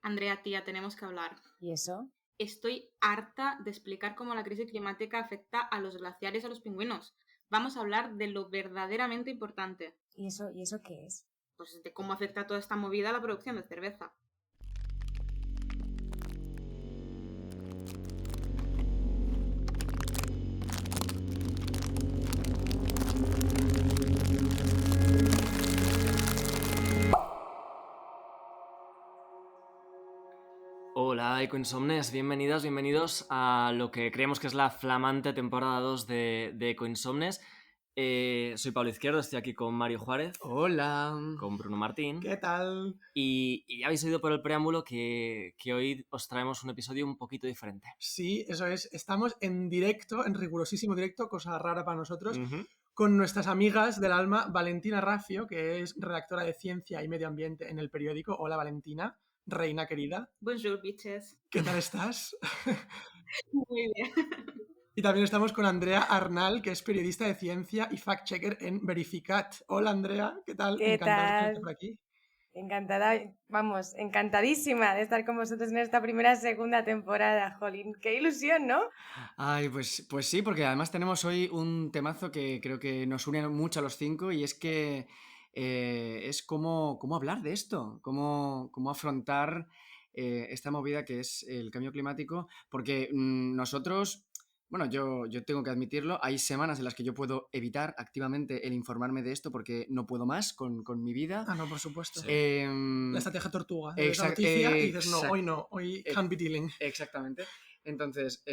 Andrea, tía, tenemos que hablar. ¿Y eso? Estoy harta de explicar cómo la crisis climática afecta a los glaciares y a los pingüinos. Vamos a hablar de lo verdaderamente importante, ¿Y eso qué es? pues de cómo afecta toda esta movida a la producción de cerveza. Hola, Ecoinsomnes, bienvenidas, bienvenidos a lo que creemos que es la flamante temporada 2 de Ecoinsomnes. Soy Pablo Izquierdo, estoy aquí con Mario Juárez, Hola, con Bruno Martín. ¿qué tal? Y ya habéis oído por el preámbulo que hoy os traemos un episodio un poquito diferente. Sí, eso es. Estamos en directo, en rigurosísimo directo, cosa rara para nosotros, Ujú. con nuestras amigas del alma, Valentina Raffio, que es redactora de Ciencia y Medio Ambiente en el periódico. Hola, Valentina, reina querida. Bonjour, bitches. ¿Qué tal estás? Muy bien. Y también estamos con Andrea Arnal, que es periodista de ciencia y fact-checker en Verificat. Hola, Andrea, ¿qué tal? ¿Qué Encantado de tenerte tal? por aquí. Encantada, vamos, encantadísima de estar con vosotros en esta segunda temporada, Jolín. ¡Qué ilusión!, ¿no? Ay, pues sí, porque además tenemos hoy un temazo que creo que nos une mucho a los cinco y es que es cómo hablar de esto, cómo afrontar esta movida que es el cambio climático, porque nosotros, bueno, yo tengo que admitirlo, hay semanas en las que yo puedo evitar activamente el informarme de esto porque no puedo más con mi vida. Ah, no, por supuesto. Sí. La estrategia tortuga. Ves la Exact- noticia y dices, exact- no, hoy ex- can't be dealing. exactamente. Entonces,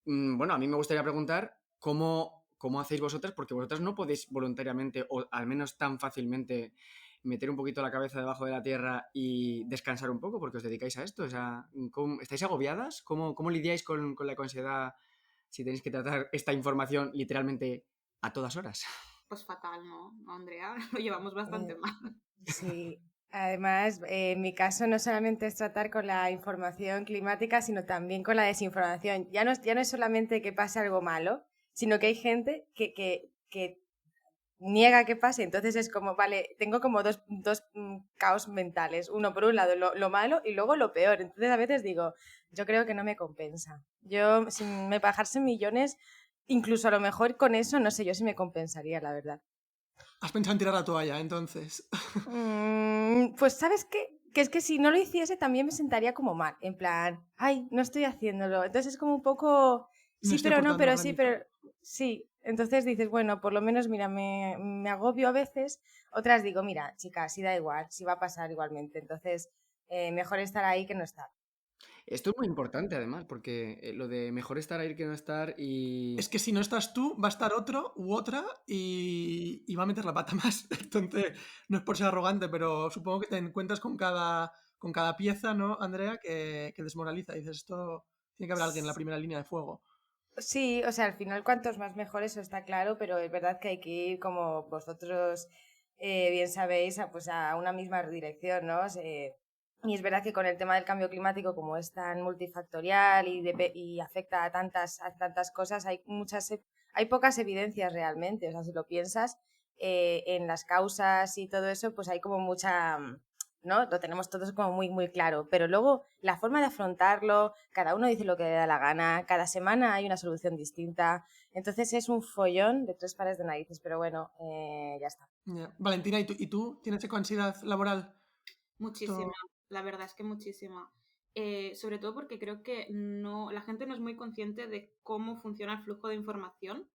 bueno, a mí me gustaría preguntar cómo hacéis vosotras, porque vosotras no podéis voluntariamente, o al menos tan fácilmente, meter un poquito la cabeza debajo de la tierra y descansar un poco, porque os dedicáis a esto. O sea, ¿estáis agobiadas? ¿Cómo lidiáis con la ansiedad si tenéis que tratar esta información literalmente a todas horas? Pues fatal, ¿no, Andrea? Lo llevamos bastante Eh, mal. sí, además, en mi caso no solamente es tratar con la información climática, sino también con la desinformación. Ya no es solamente que pase algo malo, sino que hay gente que niega que pase. Entonces es como, vale, tengo como dos caos mentales. Uno, por un lado, lo malo y luego lo peor. Entonces a veces digo, yo creo que no me compensa. Yo, si me pagase millones, incluso a lo mejor con eso, no sé yo si me compensaría, la verdad. Has pensado en tirar la toalla, entonces. Pues sabes qué, que es que si no lo hiciese también me sentaría como mal, en plan, ay, no estoy haciéndolo. Entonces es como un poco, Me sí, estoy pero no, portando pero sí, organito. pero sí. Entonces dices, bueno, por lo menos, mira, me agobio a veces. Otras digo, mira, chica, sí da igual, sí va a pasar igualmente. Entonces, mejor estar ahí que no estar. Esto es muy importante, además, porque lo de mejor estar ahí que no estar Es y... que si no estás tú, va a estar otro u otra y va a meter la pata más. Entonces, no es por ser arrogante, pero supongo que te encuentras con cada pieza, ¿no, Andrea? Que desmoraliza. Y dices, esto tiene que haber alguien en la primera línea de fuego. Sí, o sea, al final cuantos más mejor, eso está claro, pero es verdad que hay que ir, como vosotros bien sabéis, pues a una misma dirección, ¿no? Y es verdad que con el tema del cambio climático, como es tan multifactorial y afecta a tantas cosas, hay pocas evidencias realmente. O sea, si lo piensas, en las causas y todo eso, pues hay como mucha, ¿no? Lo tenemos todos como muy, muy claro. Pero luego la forma de afrontarlo, cada uno dice lo que le da la gana, cada semana hay una solución distinta. Entonces es un follón de tres pares de narices, pero bueno, ya está. Ya. Valentina, ¿y tú tienes ecoansiedad laboral? Muchísima, Esto la verdad es que muchísima. Sobre todo porque creo que no, la gente no es muy consciente de cómo funciona el flujo de información.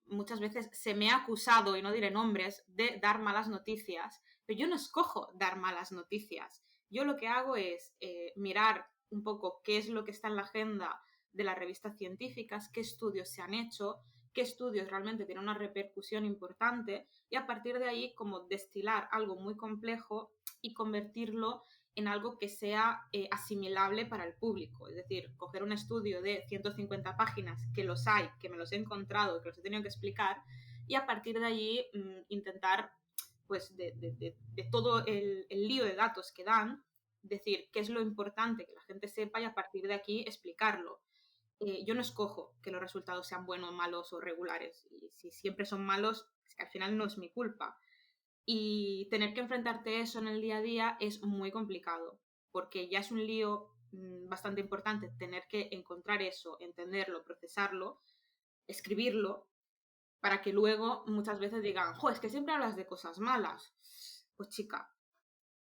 Muchas veces se me ha acusado, y no diré nombres, de dar malas noticias, pero yo no escojo dar malas noticias. Yo lo que hago es mirar un poco qué es lo que está en la agenda de las revistas científicas, qué estudios se han hecho, qué estudios realmente tienen una repercusión importante y a partir de ahí como destilar algo muy complejo y convertirlo en algo que sea asimilable para el público. Es decir, coger un estudio de 150 páginas, que los hay, que me los he encontrado, que los he tenido que explicar, y a partir de allí intentar, pues, de todo el lío de datos que dan, decir qué es lo importante que la gente sepa y a partir de aquí explicarlo. Yo no escojo que los resultados sean buenos, malos o regulares. Y si siempre son malos, es que al final no es mi culpa. Y tener que enfrentarte a eso en el día a día es muy complicado, porque ya es un lío bastante importante tener que encontrar eso, entenderlo, procesarlo, escribirlo, para que luego muchas veces digan, jo, es que siempre hablas de cosas malas. Pues chica,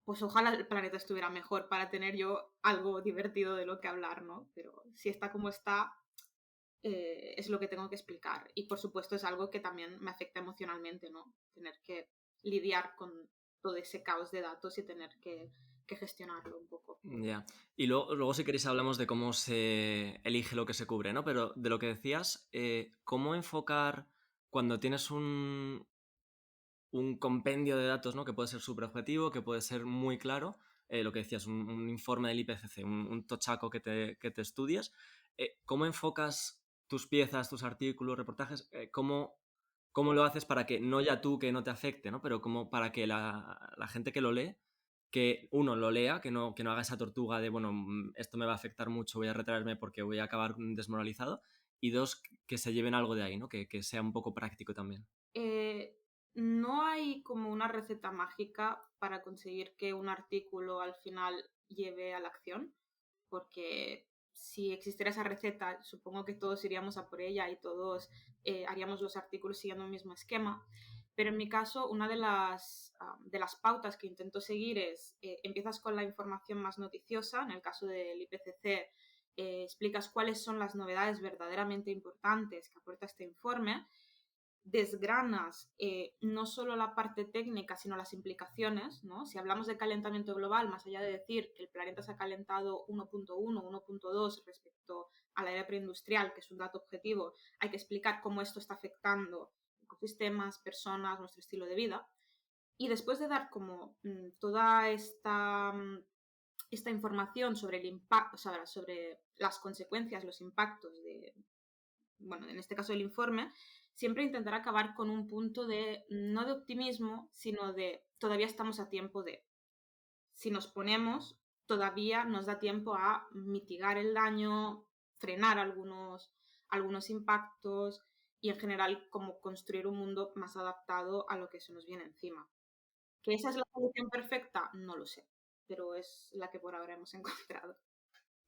pues ojalá el planeta estuviera mejor para tener yo algo divertido de lo que hablar, ¿no? Pero si está como está, es lo que tengo que explicar. Y por supuesto es algo que también me afecta emocionalmente, ¿no? Tener que lidiar con todo ese caos de datos y tener que gestionarlo un poco. Ya. Y luego, si queréis, hablamos de cómo se elige lo que se cubre, ¿no? Pero de lo que decías, ¿cómo enfocar cuando tienes un compendio de datos, ¿no? Que puede ser súper objetivo, que puede ser muy claro, lo que decías, un informe del IPCC, un tochaco que te estudies? ¿Cómo enfocas tus piezas, tus artículos, reportajes? ¿Cómo lo haces para que, no ya tú que no te afecte, ¿no? Pero como para que la gente que lo lee, que uno lo lea, que no haga esa tortuga de, bueno, esto me va a afectar mucho, voy a retraerme porque voy a acabar desmoralizado, y dos, que se lleven algo de ahí, ¿no? Que sea un poco práctico también. No hay como una receta mágica para conseguir que un artículo al final lleve a la acción, porque si existiera esa receta, supongo que todos iríamos a por ella y todos haríamos los artículos siguiendo el mismo esquema. Pero en mi caso, una de las pautas que intento seguir es, empiezas con la información más noticiosa, en el caso del IPCC, explicas cuáles son las novedades verdaderamente importantes que aporta este informe, desgranas no solo la parte técnica, sino las implicaciones, ¿no? Si hablamos de calentamiento global, más allá de decir que el planeta se ha calentado 1.1, 1.2 respecto a la era preindustrial, que es un dato objetivo, hay que explicar cómo esto está afectando ecosistemas, personas, nuestro estilo de vida. Y después de dar como toda esta información sobre el impacto, sobre las consecuencias, los impactos de, bueno, en este caso el informe, siempre intentar acabar con un punto de, no de optimismo, sino de todavía estamos a tiempo de, si nos ponemos, todavía nos da tiempo a mitigar el daño, frenar algunos impactos y en general como construir un mundo más adaptado a lo que se nos viene encima. ¿Que esa es la solución perfecta? No lo sé, pero es la que por ahora hemos encontrado.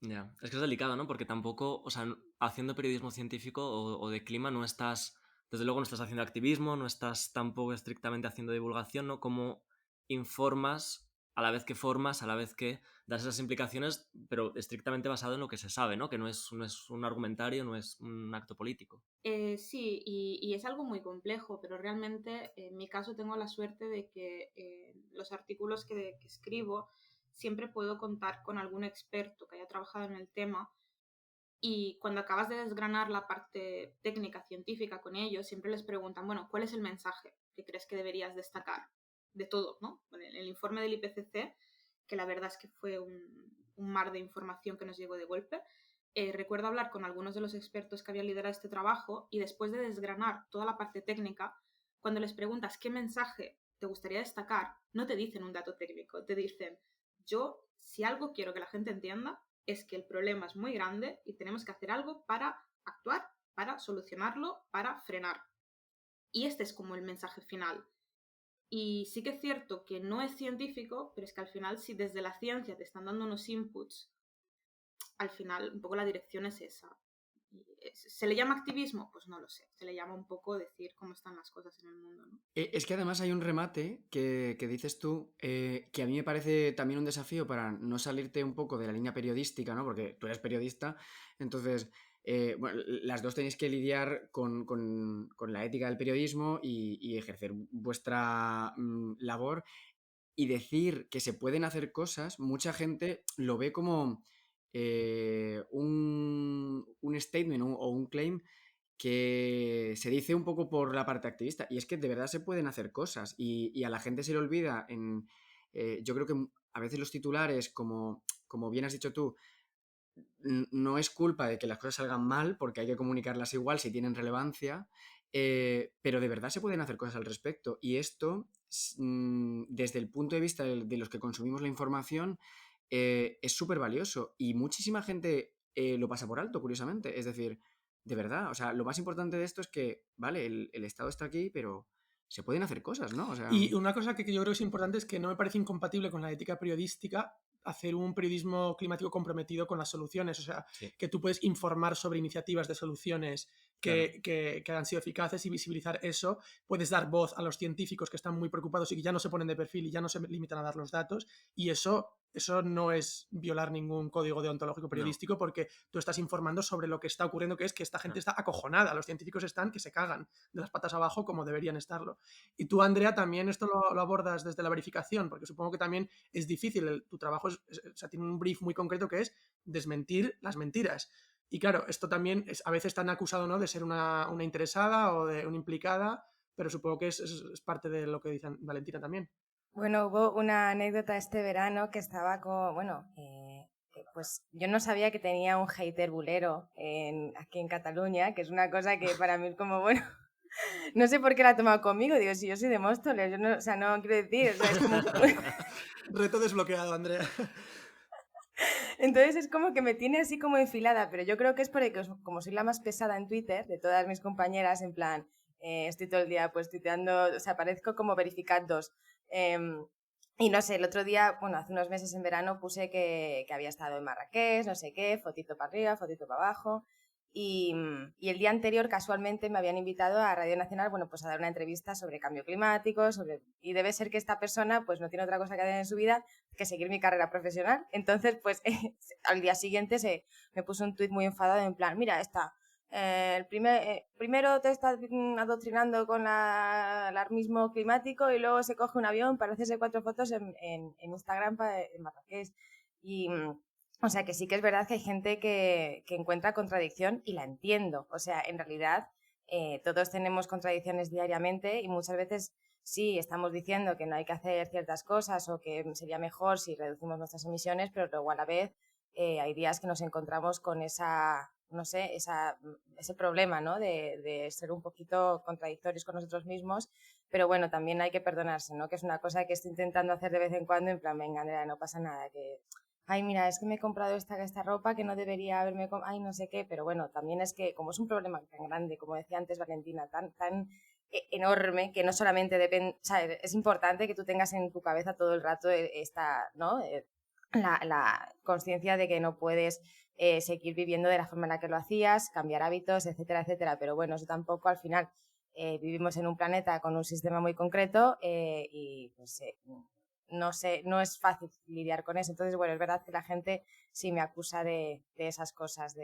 Ya, es que es delicado, ¿no? Porque tampoco, o sea, haciendo periodismo científico o de clima no estás, desde luego no estás haciendo activismo, no estás tampoco estrictamente haciendo divulgación, ¿no? Cómo informas a la vez que formas, a la vez que das esas implicaciones, pero estrictamente basado en lo que se sabe, ¿no? Que no es un argumentario, no es un acto político. Sí, y es algo muy complejo, pero realmente en mi caso tengo la suerte de que los artículos que escribo siempre puedo contar con algún experto que haya trabajado en el tema y cuando acabas de desgranar la parte técnica, científica con ellos, siempre les preguntan, bueno, ¿cuál es el mensaje que crees que deberías destacar de todo, ¿no? En el informe del IPCC, que la verdad es que fue un mar de información que nos llegó de golpe, recuerdo hablar con algunos de los expertos que habían liderado este trabajo y después de desgranar toda la parte técnica, cuando les preguntas qué mensaje te gustaría destacar, no te dicen un dato técnico, te dicen, yo, si algo quiero que la gente entienda, es que el problema es muy grande y tenemos que hacer algo para actuar, para solucionarlo, para frenar. Y este es como el mensaje final. Y sí que es cierto que no es científico, pero es que al final si desde la ciencia te están dando unos inputs, al final un poco la dirección es esa. ¿Se le llama activismo? Pues no lo sé. Se le llama un poco decir cómo están las cosas en el mundo, ¿no? Es que además hay un remate que dices tú, que a mí me parece también un desafío para no salirte un poco de la línea periodística, ¿no? Porque tú eres periodista, entonces, bueno, las dos tenéis que lidiar con la ética del periodismo y ejercer vuestra labor y decir que se pueden hacer cosas, mucha gente lo ve como un statement o un claim que se dice un poco por la parte activista, y es que de verdad se pueden hacer cosas y a la gente se le olvida yo creo que a veces los titulares, como bien has dicho tú, no es culpa de que las cosas salgan mal, porque hay que comunicarlas igual si tienen relevancia, pero de verdad se pueden hacer cosas al respecto, y esto, desde el punto de vista de los que consumimos la información, es súper valioso, y muchísima gente lo pasa por alto, curiosamente. Es decir, de verdad, o sea, lo más importante de esto es que, vale, el Estado está aquí, pero se pueden hacer cosas, ¿no? O sea, Y una cosa que yo creo que es importante es que no me parece incompatible con la ética periodística hacer un periodismo climático comprometido con las soluciones. O sea, Sí, que tú puedes informar sobre iniciativas de soluciones claro. que han sido eficaces y visibilizar eso. Puedes dar voz a los científicos que están muy preocupados y que ya no se ponen de perfil y ya no se limitan a dar los datos. Y eso no es violar ningún código deontológico No, periodístico, porque tú estás informando sobre lo que está ocurriendo, que es que esta gente no. está acojonada. Los científicos están que se cagan de las patas abajo como deberían estarlo. Y tú, Andrea, también esto lo abordas desde la verificación, porque supongo que también es difícil. Tu trabajo o sea, tiene un brief muy concreto que es desmentir las mentiras. Y claro, esto también es a veces tan acusado, ¿no?, de ser una interesada o de una implicada, pero supongo que es parte de lo que dice Valentina también. Bueno, hubo una anécdota este verano que estaba con, bueno, pues yo no sabía que tenía un hater bulero aquí en Cataluña, que es una cosa que para mí es como, bueno, no sé por qué la ha tomado conmigo, digo, si yo soy de Móstoles, yo no, o sea, no quiero decir, o sea, es como... Reto desbloqueado, Andrea. Entonces es como que me tiene así como enfilada, pero yo creo que es porque como soy la más pesada en Twitter de todas mis compañeras, en plan, estoy todo el día pues tuiteando, o sea, aparezco como verificados. Y no sé, el otro día, bueno, hace unos meses en verano puse que había estado en Marrakech, no sé qué, fotito para arriba, fotito para abajo. Y el día anterior casualmente me habían invitado a Radio Nacional, bueno, pues a dar una entrevista sobre cambio climático, y debe ser que esta persona pues no tiene otra cosa que hacer en su vida que seguir mi carrera profesional. Entonces, pues al día siguiente me puso un tuit muy enfadado en plan, mira, primero te estás adoctrinando con el alarmismo climático y luego se coge un avión para hacerse 4 fotos en Instagram en Marrakech. Y... O sea, que sí que es verdad que hay gente que encuentra contradicción y la entiendo. O sea, en realidad todos tenemos contradicciones diariamente y muchas veces sí estamos diciendo que no hay que hacer ciertas cosas o que sería mejor si reducimos nuestras emisiones, pero luego a la vez hay días que nos encontramos con no sé, ese problema, ¿no? De ser un poquito contradictorios con nosotros mismos. Pero bueno, también hay que perdonarse, ¿no? Que es una cosa que estoy intentando hacer de vez en cuando, en plan, venga, Andrea, no pasa nada, que ay, mira, es que me he comprado esta ropa que no debería haberme comprado, ay, no sé qué, pero bueno, también es que como es un problema tan grande, como decía antes Valentina, tan enorme, que no solamente depende, o sea, es importante que tú tengas en tu cabeza todo el rato ¿no? La conciencia de que no puedes seguir viviendo de la forma en la que lo hacías, cambiar hábitos, etcétera, etcétera, pero bueno, eso tampoco al final vivimos en un planeta con un sistema muy concreto y pues no sé, no es fácil lidiar con eso. Entonces, bueno, es verdad que la gente sí me acusa de esas cosas,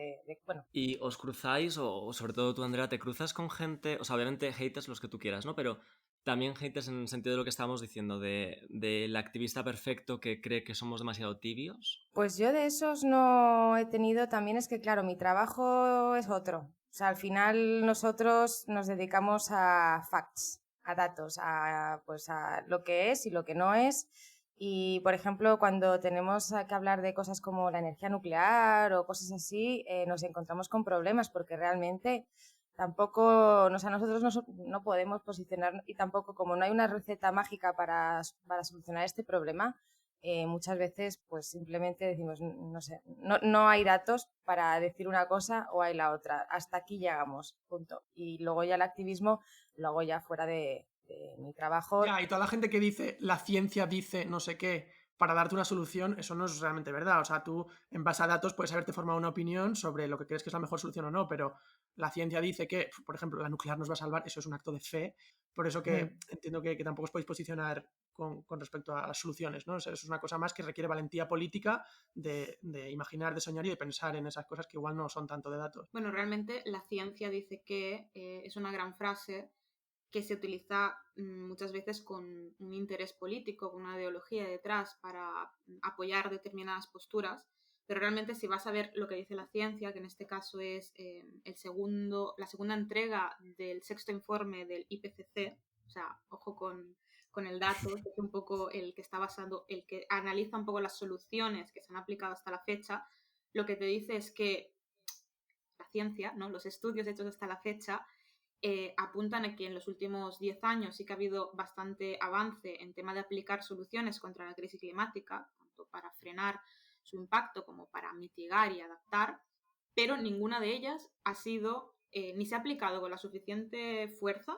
bueno. ¿Y os cruzáis, o sobre todo tú, Andrea, te cruzas con gente, o sea, obviamente haters los que tú quieras, ¿no? Pero también haters en el sentido de lo que estábamos diciendo, del activista perfecto que cree que somos demasiado tibios? Pues yo de esos no he tenido, también es que, claro, mi trabajo es otro. O sea, al final nosotros nos dedicamos a facts, a datos, pues a lo que es y lo que no es. Y, por ejemplo, cuando tenemos que hablar de cosas como la energía nuclear o cosas así, nos encontramos con problemas porque realmente tampoco, o sea, nosotros no podemos posicionar y tampoco, como no hay una receta mágica para solucionar este problema, muchas veces pues simplemente decimos, no sé, no hay datos para decir una cosa o hay la otra. Hasta aquí llegamos, punto. Y luego ya el activismo lo hago ya fuera de mi trabajo. Ya, y toda la gente que dice la ciencia dice no sé qué para darte una solución, eso no es realmente verdad. O sea, tú en base a datos puedes haberte formado una opinión sobre lo que crees que es la mejor solución o no, pero la ciencia dice que, por ejemplo, la nuclear nos va a salvar, eso es un acto de fe. Por eso que entiendo que tampoco os podéis posicionar con respecto a las soluciones, ¿no? O sea, eso es una cosa más que requiere valentía política de imaginar, de soñar y de pensar en esas cosas que igual no son tanto de datos. Bueno, realmente la ciencia dice que es una gran frase que se utiliza muchas veces con un interés político, con una ideología detrás para apoyar determinadas posturas, pero realmente si vas a ver lo que dice la ciencia, que en este caso es la segunda entrega del 6º informe del IPCC, o sea, ojo con el dato, que es un poco el que está basado, el que analiza un poco las soluciones que se han aplicado hasta la fecha, lo que te dice es que la ciencia, ¿no? Los estudios hechos hasta la fecha apuntan a que en los últimos 10 años sí que ha habido bastante avance en tema de aplicar soluciones contra la crisis climática, tanto para frenar su impacto como para mitigar y adaptar, pero ninguna de ellas ha sido, ni se ha aplicado con la suficiente fuerza,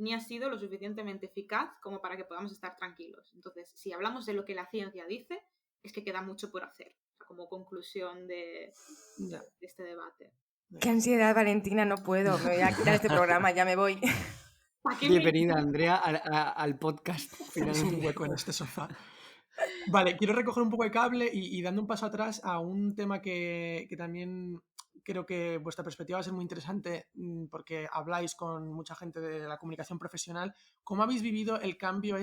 ni ha sido lo suficientemente eficaz como para que podamos estar tranquilos. Entonces, si hablamos de lo que la ciencia dice, es que queda mucho por hacer, o sea, como conclusión de este debate. Qué ansiedad, Valentina, no puedo. Me voy a quitar este programa, ya me voy. Bienvenida, Andrea, al podcast. Tienes un hueco en este sofá. Vale, quiero recoger un poco de cable y dando un paso atrás a un tema que también creo que vuestra perspectiva va a ser muy interesante porque habláis con mucha gente de la comunicación profesional. ¿Cómo habéis vivido el cambio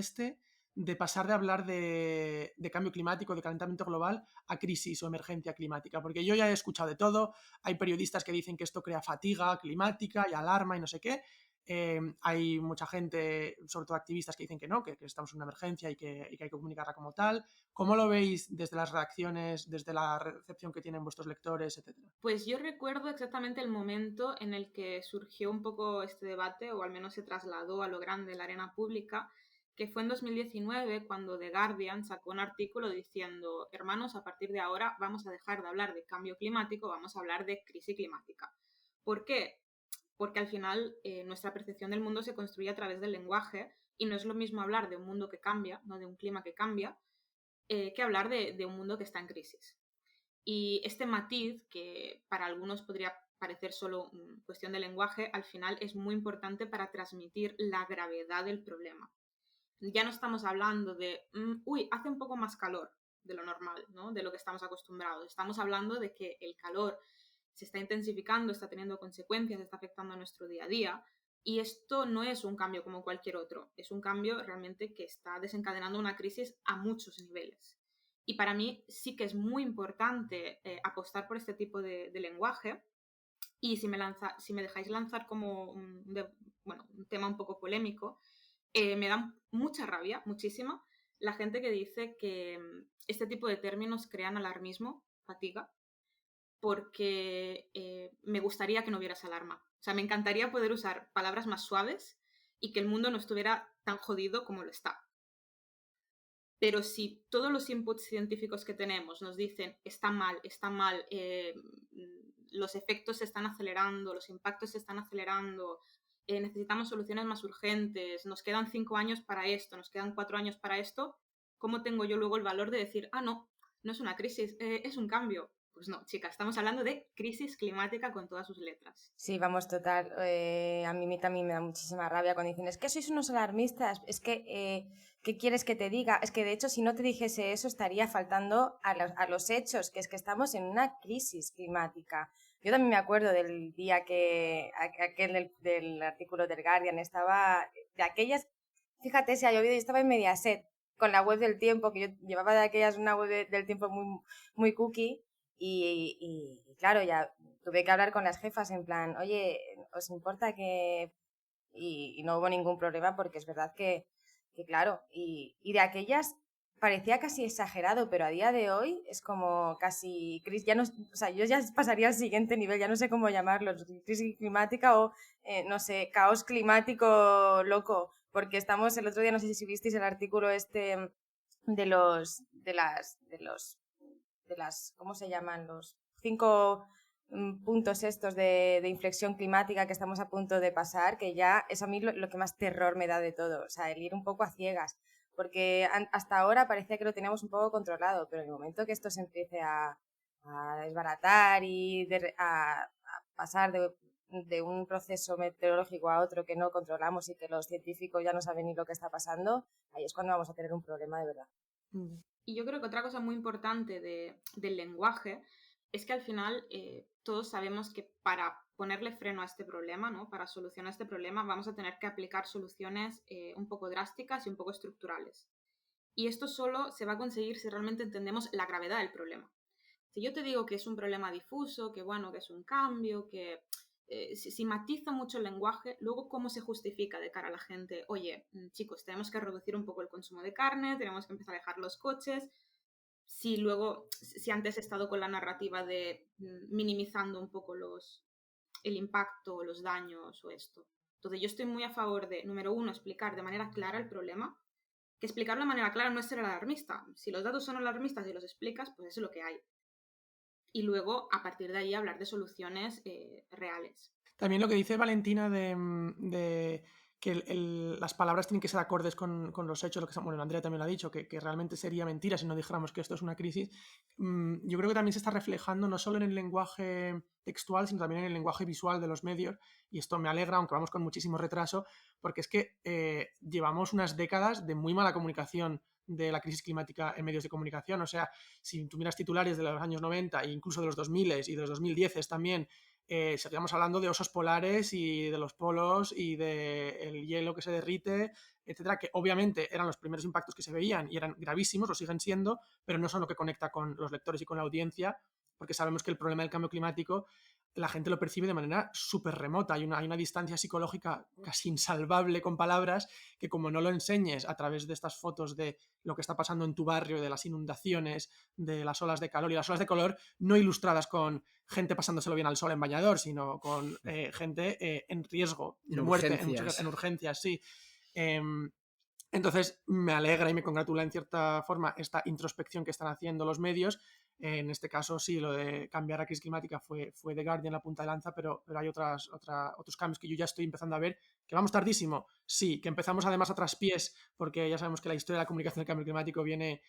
de pasar de hablar de cambio climático, de calentamiento global, a crisis o emergencia climática? Porque yo ya he escuchado de todo. Hay periodistas que dicen que esto crea fatiga climática y alarma y no sé qué. Hay mucha gente, sobre todo activistas, que dicen que no, que estamos en una emergencia y que hay que comunicarla como tal. ¿Cómo lo veis desde las reacciones, desde la recepción que tienen vuestros lectores, etcétera? Pues yo recuerdo exactamente el momento en el que surgió un poco este debate, o al menos se trasladó a lo grande en la arena pública, que fue en 2019 cuando The Guardian sacó un artículo diciendo: hermanos, a partir de ahora vamos a dejar de hablar de cambio climático, vamos a hablar de crisis climática. ¿Por qué? Porque al final nuestra percepción del mundo se construye a través del lenguaje y no es lo mismo hablar de un mundo que cambia, no de un clima que cambia, que hablar de un mundo que está en crisis. Y este matiz, que para algunos podría parecer solo cuestión de lenguaje, al final es muy importante para transmitir la gravedad del problema. Ya no estamos hablando de, hace un poco más calor de lo normal, ¿no? De lo que estamos acostumbrados. Estamos hablando de que el calor se está intensificando, está teniendo consecuencias, está afectando a nuestro día a día. Y esto no es un cambio como cualquier otro, es un cambio realmente que está desencadenando una crisis a muchos niveles. Y para mí sí que es muy importante apostar por este tipo de lenguaje. Y si me dejáis lanzar como un tema un poco polémico, me da mucha rabia, muchísima, la gente que dice que este tipo de términos crean alarmismo, fatiga, porque me gustaría que no hubiera esa alarma. O sea, me encantaría poder usar palabras más suaves y que el mundo no estuviera tan jodido como lo está. Pero si todos los inputs científicos que tenemos nos dicen está mal, los efectos se están acelerando, los impactos se están acelerando, necesitamos soluciones más urgentes, nos quedan 5 años para esto, nos quedan 4 años para esto, ¿cómo tengo yo luego el valor de decir, no es una crisis, es un cambio? Pues no, chicas, estamos hablando de crisis climática con todas sus letras. Sí, vamos, total. A mí también me da muchísima rabia cuando dicen, es que sois unos alarmistas, es que, ¿qué quieres que te diga? Es que, de hecho, si no te dijese eso, estaría faltando a los hechos, que es que estamos en una crisis climática. Yo también me acuerdo del día que aquel del artículo del Guardian estaba, de aquellas, fíjate, se ha llovido y estaba en Mediaset, con la web del tiempo, que yo llevaba de aquellas una web del tiempo muy, muy cookie. Y claro, ya tuve que hablar con las jefas en plan, oye, ¿os importa que...? Y no hubo ningún problema porque es verdad que claro, y de aquellas parecía casi exagerado, pero a día de hoy es como casi... Ya no, o sea, yo ya pasaría al siguiente nivel, ya no sé cómo llamarlo, crisis climática o, no sé, caos climático loco, porque estamos, el otro día, no sé si visteis el artículo de las, ¿cómo se llaman? Los 5 puntos estos de inflexión climática que estamos a punto de pasar, que ya es a mí lo que más terror me da de todo, o sea, el ir un poco a ciegas, porque hasta ahora parecía que lo teníamos un poco controlado, pero en el momento que esto se empiece a desbaratar y a pasar de un proceso meteorológico a otro que no controlamos y que los científicos ya no saben ni lo que está pasando, ahí es cuando vamos a tener un problema de verdad. Y yo creo que otra cosa muy importante del lenguaje es que al final todos sabemos que para ponerle freno a este problema, ¿no? Para solucionar este problema, vamos a tener que aplicar soluciones un poco drásticas y un poco estructurales. Y esto solo se va a conseguir si realmente entendemos la gravedad del problema. Si yo te digo que es un problema difuso, que bueno, que es un cambio, que si matizo mucho el lenguaje, luego cómo se justifica de cara a la gente, oye, chicos, tenemos que reducir un poco el consumo de carne, tenemos que empezar a dejar los coches, si antes he estado con la narrativa de minimizando un poco el impacto, los daños o esto. Entonces yo estoy muy a favor de, número uno, explicar de manera clara el problema, que explicarlo de manera clara no es ser alarmista. Si los datos son alarmistas y los explicas, pues eso es lo que hay. Y luego, a partir de ahí, hablar de soluciones reales. También lo que dice Valentina de las palabras tienen que ser acordes con los hechos, lo que bueno, Andrea también lo ha dicho, que realmente sería mentira si no dijéramos que esto es una crisis. Yo creo que también se está reflejando no solo en el lenguaje textual, sino también en el lenguaje visual de los medios, y esto me alegra, aunque vamos con muchísimo retraso, porque es que llevamos unas décadas de muy mala comunicación de la crisis climática en medios de comunicación. O sea, si tú miras titulares de los años 90 e incluso de los 2000 y de los 2010 también, seguíamos hablando de osos polares y de los polos y del hielo que se derrite, etcétera, que obviamente eran los primeros impactos que se veían y eran gravísimos, lo siguen siendo, pero no son lo que conecta con los lectores y con la audiencia, porque sabemos que el problema del cambio climático la gente lo percibe de manera súper remota. Hay una distancia psicológica casi insalvable con palabras que, como no lo enseñes a través de estas fotos de lo que está pasando en tu barrio, de las inundaciones, de las olas de calor, y las olas de calor no ilustradas con gente pasándoselo bien al sol en bañador, sino con gente en riesgo de muerte, en urgencias, sí. Entonces me alegra y me congratula en cierta forma esta introspección que están haciendo los medios. En este caso sí, lo de cambiar a crisis climática fue The Guardian la punta de lanza, pero hay otros cambios que yo ya estoy empezando a ver. ¿Que vamos tardísimo? Sí. ¿Que empezamos además a traspiés? Porque ya sabemos que la historia de la comunicación del cambio climático viene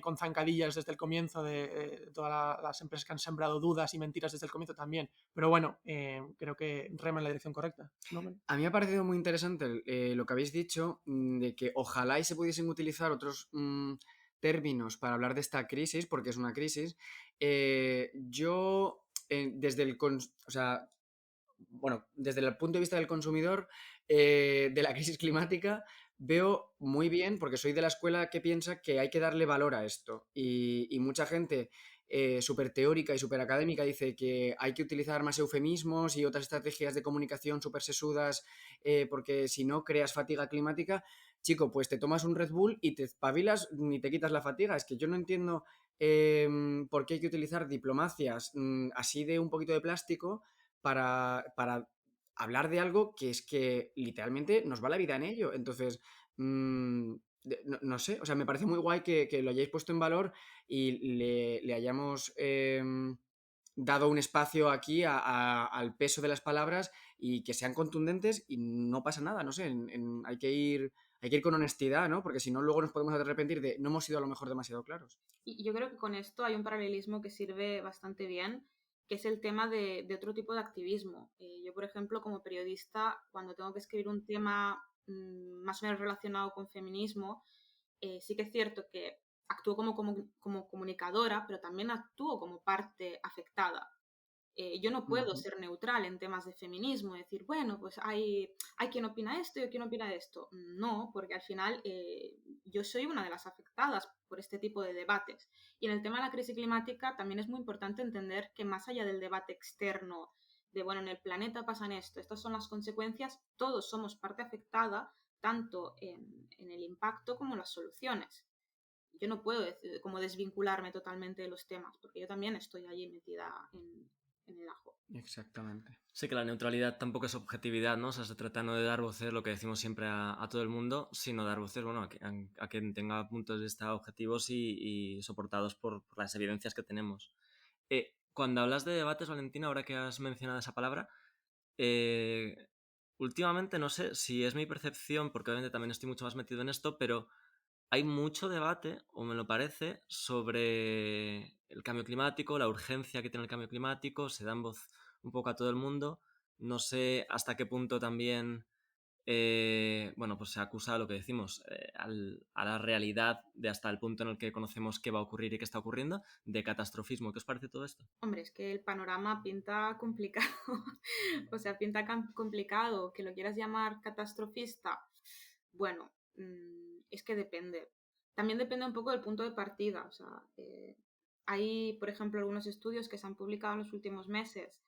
con zancadillas desde el comienzo de todas las empresas que han sembrado dudas y mentiras desde el comienzo también. Pero bueno, creo que rema en la dirección correcta, ¿no? A mí me ha parecido muy interesante lo que habéis dicho, de que ojalá y se pudiesen utilizar otros términos para hablar de esta crisis, porque es una crisis. Yo, desde el punto de vista del consumidor, de la crisis climática, veo muy bien, porque soy de la escuela que piensa que hay que darle valor a esto. Y mucha gente súper teórica y súper académica dice que hay que utilizar más eufemismos y otras estrategias de comunicación súper sesudas, porque si no creas fatiga climática. Chico, pues te tomas un Red Bull y te espabilas ni te quitas la fatiga. Es que yo no entiendo por qué hay que utilizar diplomacias así de un poquito de plástico para hablar de algo que es que literalmente nos va la vida en ello. Entonces, no sé, o sea, me parece muy guay que lo hayáis puesto en valor y le hayamos dado un espacio aquí al peso de las palabras y que sean contundentes y no pasa nada, no sé, hay que ir con honestidad, ¿no? Porque si no, luego nos podemos arrepentir de no hemos sido a lo mejor demasiado claros. Y yo creo que con esto hay un paralelismo que sirve bastante bien, que es el tema de otro tipo de activismo. Yo, por ejemplo, como periodista, cuando tengo que escribir un tema más o menos relacionado con feminismo, sí que es cierto que actúo como comunicadora, pero también actúo como parte afectada. Yo no puedo ser neutral en temas de feminismo, decir, bueno, pues hay quien opina esto y quien opina esto. No, porque al final yo soy una de las afectadas por este tipo de debates. Y en el tema de la crisis climática también es muy importante entender que más allá del debate externo de, bueno, en el planeta pasan esto, estas son las consecuencias, todos somos parte afectada, tanto en el impacto como en las soluciones. Yo no puedo como desvincularme totalmente de los temas, porque yo también estoy allí metida en el ajo. Exactamente. Sí, que la neutralidad tampoco es objetividad, ¿no? O sea, se trata no de dar voces, lo que decimos siempre a todo el mundo, sino dar voces, bueno, a quien tenga puntos de vista objetivos y soportados por las evidencias que tenemos. Cuando hablas de debates, Valentina, ahora que has mencionado esa palabra, últimamente no sé si es mi percepción, porque obviamente también estoy mucho más metido en esto, pero hay mucho debate, o me lo parece, sobre el cambio climático, la urgencia que tiene el cambio climático, se dan voz un poco a todo el mundo. No sé hasta qué punto también, pues se acusa lo que decimos, a la realidad de hasta el punto en el que conocemos qué va a ocurrir y qué está ocurriendo, de catastrofismo. ¿Qué os parece todo esto? Hombre, es que el panorama pinta complicado. O sea, pinta complicado. Que lo quieras llamar catastrofista, bueno, es que depende. También depende un poco del punto de partida. O sea, hay, por ejemplo, algunos estudios que se han publicado en los últimos meses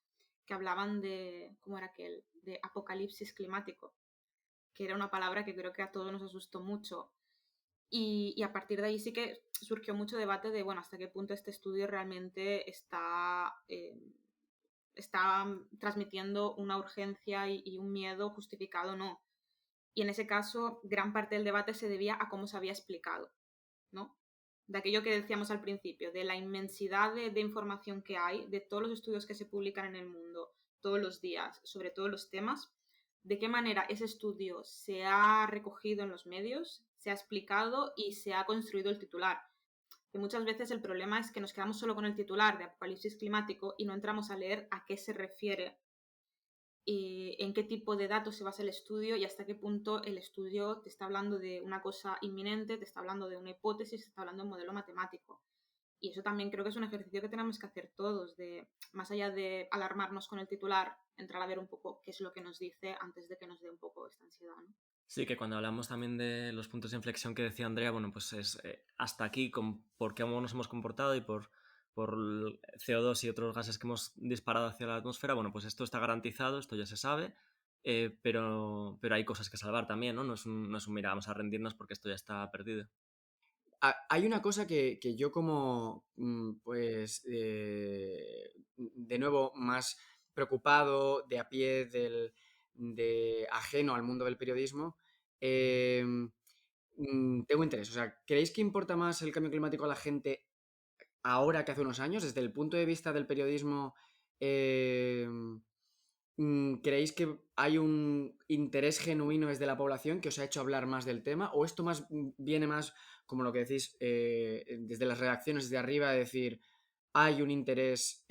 que hablaban de, ¿cómo era aquel? De apocalipsis climático, que era una palabra que creo que a todos nos asustó mucho. Y a partir de ahí sí que surgió mucho debate de, bueno, hasta qué punto este estudio realmente está transmitiendo una urgencia y un miedo justificado o no. Y en ese caso, gran parte del debate se debía a cómo se había explicado, ¿no? De aquello que decíamos al principio, de la inmensidad de información que hay, de todos los estudios que se publican en el mundo todos los días sobre todos los temas, de qué manera ese estudio se ha recogido en los medios, se ha explicado y se ha construido el titular. Que muchas veces el problema es que nos quedamos solo con el titular de apocalipsis climático y no entramos a leer a qué se refiere y en qué tipo de datos se basa el estudio y hasta qué punto el estudio te está hablando de una cosa inminente, te está hablando de una hipótesis, te está hablando de un modelo matemático. Y eso también creo que es un ejercicio que tenemos que hacer todos, de más allá de alarmarnos con el titular, entrar a ver un poco qué es lo que nos dice antes de que nos dé un poco esta ansiedad, ¿no? Sí, que cuando hablamos también de los puntos de inflexión que decía Andrea, bueno, pues es hasta aquí por cómo nos hemos comportado y por el CO2 y otros gases que hemos disparado hacia la atmósfera, bueno, pues esto está garantizado, esto ya se sabe, pero hay cosas que salvar también, ¿no? No es un mira, vamos a rendirnos porque esto ya está perdido. Hay una cosa que yo como, pues, de nuevo, más preocupado, de a pie, de ajeno al mundo del periodismo, tengo interés. O sea, ¿creéis que importa más el cambio climático a la gente ahora que hace unos años? Desde el punto de vista del periodismo, eh, ¿creéis que hay un interés genuino desde la población que os ha hecho hablar más del tema? ¿O esto viene más, como lo que decís, desde las redacciones de arriba, de decir, hay un interés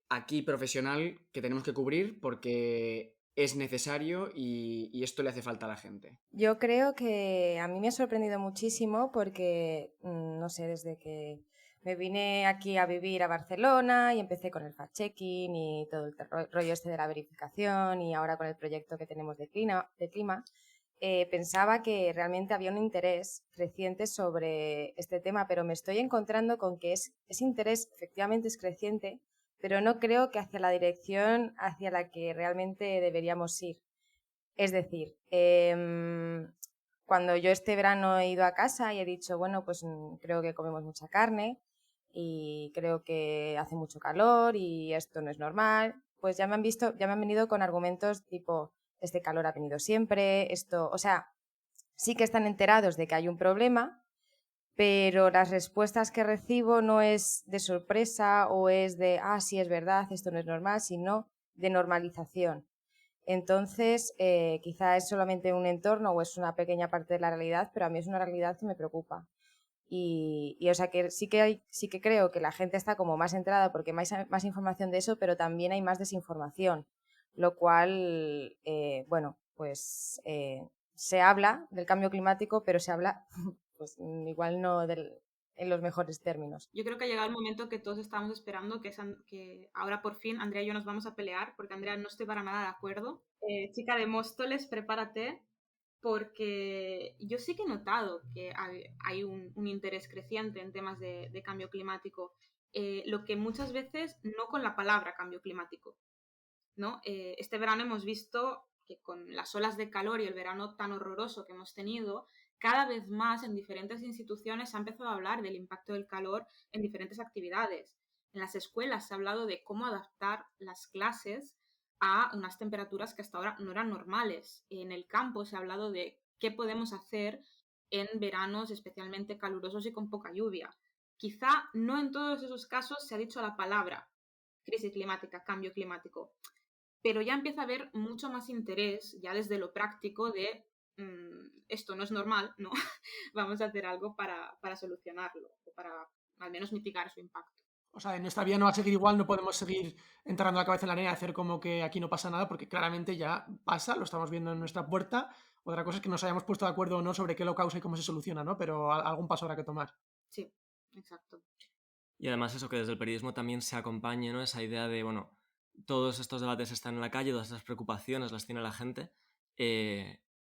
aquí profesional que tenemos que cubrir porque es necesario y esto le hace falta a la gente? Yo creo que a mí me ha sorprendido muchísimo porque, no sé, desde que me vine aquí a vivir a Barcelona y empecé con el fact-checking y todo el rollo este de la verificación y ahora con el proyecto que tenemos de clima, pensaba que realmente había un interés creciente sobre este tema, pero me estoy encontrando con que ese interés efectivamente es creciente, pero no creo que hacia la dirección hacia la que realmente deberíamos ir. Es decir, cuando yo este verano he ido a casa y he dicho, bueno, pues creo que comemos mucha carne y creo que hace mucho calor y esto no es normal, pues ya me han venido con argumentos tipo, este calor ha venido siempre, esto, o sea, sí que están enterados de que hay un problema, pero las respuestas que recibo no es de sorpresa o es de, sí es verdad, esto no es normal, sino de normalización. Entonces, quizá es solamente un entorno o es una pequeña parte de la realidad, pero a mí es una realidad que me preocupa. Y o sea que sí que creo que la gente está como más enterada porque hay más información de eso, pero también hay más desinformación, lo cual, bueno, pues se habla del cambio climático, pero se habla pues igual no en los mejores términos. Yo creo que ha llegado el momento que todos estábamos esperando, que ahora por fin Andrea y yo nos vamos a pelear, porque Andrea no estoy para nada de acuerdo. Chica de Móstoles, prepárate, porque yo sí que he notado que hay un interés creciente en temas de cambio climático, lo que muchas veces no con la palabra cambio climático, ¿no? Este verano hemos visto que con las olas de calor y el verano tan horroroso que hemos tenido, cada vez más en diferentes instituciones se ha empezado a hablar del impacto del calor en diferentes actividades. En las escuelas se ha hablado de cómo adaptar las clases a unas temperaturas que hasta ahora no eran normales. En el campo se ha hablado de qué podemos hacer en veranos especialmente calurosos y con poca lluvia. Quizá no en todos esos casos se ha dicho la palabra crisis climática, cambio climático, pero ya empieza a haber mucho más interés, ya desde lo práctico, de esto no es normal, ¿no? Vamos a hacer algo para solucionarlo, o para al menos mitigar su impacto. O sea, nuestra vida no va a seguir igual, no podemos seguir enterrando la cabeza en la arena y hacer como que aquí no pasa nada, porque claramente ya pasa, lo estamos viendo en nuestra puerta. Otra cosa es que nos hayamos puesto de acuerdo o no sobre qué lo causa y cómo se soluciona, ¿no? Pero algún paso habrá que tomar. Sí, exacto. Y además eso que desde el periodismo también se acompañe, ¿no? Esa idea de, bueno, todos estos debates están en la calle, todas estas preocupaciones las tiene la gente,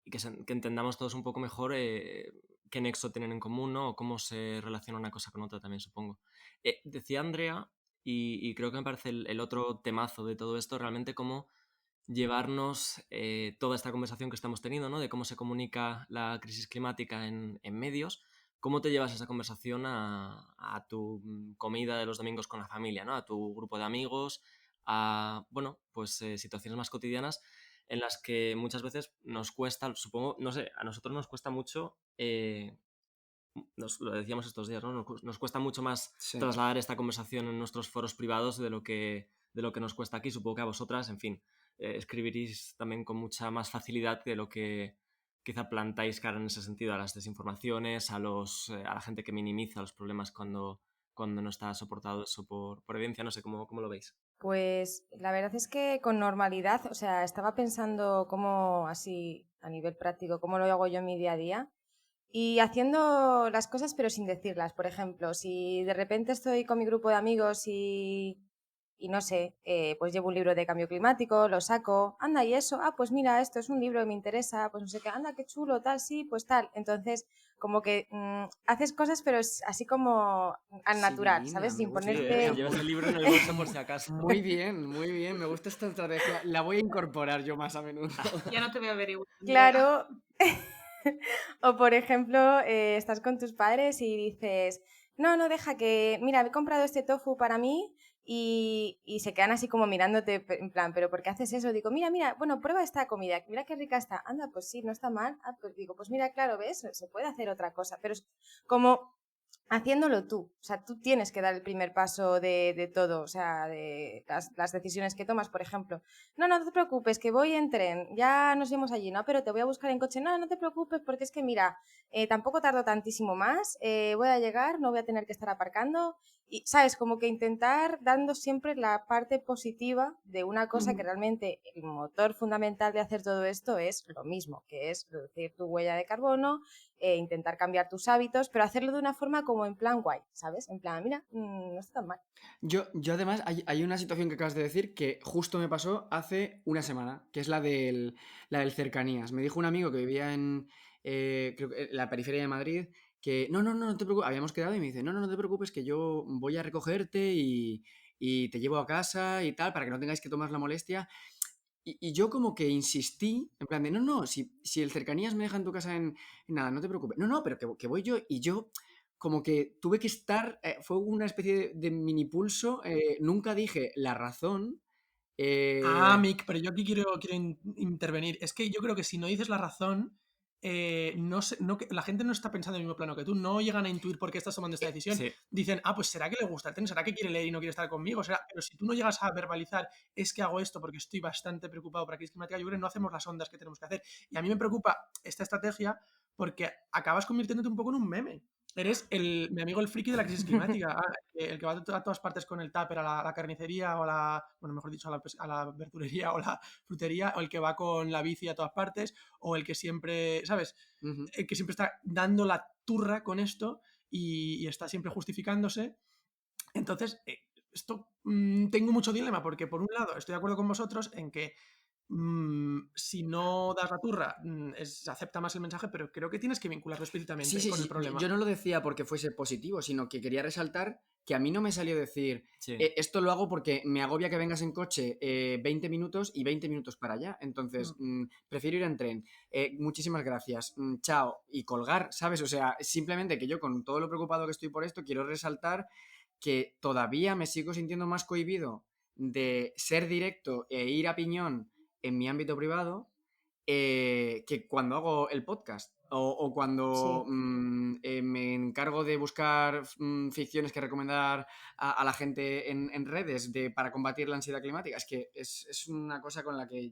y que entendamos todos un poco mejor qué nexo tienen en común, ¿no? O cómo se relaciona una cosa con otra también, supongo. Decía Andrea, y creo que me parece el otro temazo de todo esto, realmente cómo llevarnos toda esta conversación que estamos teniendo, ¿no? De cómo se comunica la crisis climática en medios. ¿Cómo te llevas esa conversación a tu comida de los domingos con la familia, ¿no? A tu grupo de amigos, a, bueno, pues situaciones más cotidianas en las que muchas veces nos cuesta, supongo, no sé, a nosotros nos cuesta mucho, lo decíamos estos días, ¿no? Nos cuesta mucho más Sí. trasladar esta conversación en nuestros foros privados de lo que de lo que nos cuesta aquí. Supongo que a vosotras, en fin, escribiréis también con mucha más facilidad de lo que quizá plantáis cara en ese sentido a las desinformaciones, a la gente que minimiza los problemas cuando no está soportado eso por evidencia. No sé cómo lo veis. Pues la verdad es que con normalidad, o sea, estaba pensando cómo así a nivel práctico, cómo lo hago yo en mi día a día y haciendo las cosas pero sin decirlas. Por ejemplo, si de repente estoy con mi grupo de amigos y no sé, pues llevo un libro de cambio climático, lo saco, anda, y eso, pues mira, esto es un libro que me interesa, pues no sé qué, anda, qué chulo, tal, sí, pues tal. Entonces, como que haces cosas, pero es así como al Sí, natural, divina, ¿sabes? me Sin gusta. Sí, ponerte... llevas el libro en el bolso por si acaso. Muy bien, me gusta esta estrategia. La voy a incorporar yo más a menudo. Ya no te voy a ver igual, Andrea. Claro. O por ejemplo, estás con tus padres y dices, no, no, deja que, mira, he comprado este tofu para mí y se quedan así como mirándote en plan, pero ¿por qué haces eso? Digo, mira, bueno, prueba esta comida, mira qué rica está. Anda, pues sí, no está mal. Pues digo, pues mira, claro, ¿ves? Se puede hacer otra cosa, pero es como haciéndolo tú. O sea, tú tienes que dar el primer paso de todo, o sea, de las decisiones que tomas, por ejemplo. No, no te preocupes, que voy en tren, ya nos vemos allí, ¿no? Pero te voy a buscar en coche. No, no te preocupes, porque es que, mira, tampoco tardo tantísimo más, voy a llegar, no voy a tener que estar aparcando. Y, ¿sabes? Como que intentar dando siempre la parte positiva de una cosa que realmente el motor fundamental de hacer todo esto es lo mismo, que es reducir tu huella de carbono, intentar cambiar tus hábitos, pero hacerlo de una forma como en plan guay, ¿sabes? En plan, mira, no está tan mal. Yo además, hay una situación que acabas de decir que justo me pasó hace una semana, que es la del cercanías. Me dijo un amigo que vivía creo que en la periferia de Madrid, que no te preocupes, habíamos quedado y me dice, no te preocupes, que yo voy a recogerte y te llevo a casa y tal, para que no tengáis que tomar la molestia. Y yo como que insistí, en plan de, no, si el cercanías me deja en tu casa en nada, no te preocupes. No, pero que voy yo. Y yo como que tuve que estar, fue una especie de mini pulso, nunca dije la razón. eh, Mick, pero yo aquí quiero intervenir. Es que yo creo que si no dices la razón, la gente no está pensando en el mismo plano que tú. No llegan a intuir por qué estás tomando esta decisión. Sí. Dicen, pues será que le gusta el tren, será que quiere leer y no quiere estar conmigo. Pero si tú no llegas a verbalizar, es que hago esto porque estoy bastante preocupado por la crisis climática, yo creo que no hacemos las ondas que tenemos que hacer. Y a mí me preocupa esta estrategia porque acabas convirtiéndote un poco en un meme. Eres mi amigo el friki de la crisis climática, el que va a todas partes con el tupper a la carnicería o bueno, mejor dicho, a la verdulería o la frutería, o el que va con la bici a todas partes, o el que siempre, ¿sabes? ujú. El que siempre está dando la turra con esto y está siempre justificándose. Entonces, tengo mucho dilema porque por un lado estoy de acuerdo con vosotros en que si no das la turra, se acepta más el mensaje, pero creo que tienes que vincularlo Sí, explícitamente sí, con el sí. problema. Yo no lo decía porque fuese positivo, sino que quería resaltar que a mí no me salió decir, Sí. esto lo hago porque me agobia que vengas en coche 20 minutos y 20 minutos para allá. Entonces, prefiero ir en tren. Muchísimas gracias. Chao. Y colgar, ¿sabes? O sea, simplemente que yo con todo lo preocupado que estoy por esto, quiero resaltar que todavía me sigo sintiendo más cohibido de ser directo e ir a piñón en mi ámbito privado que cuando hago el podcast o cuando Sí. me encargo de buscar ficciones que recomendar a la gente en redes para combatir la ansiedad climática. Es que es una cosa con la que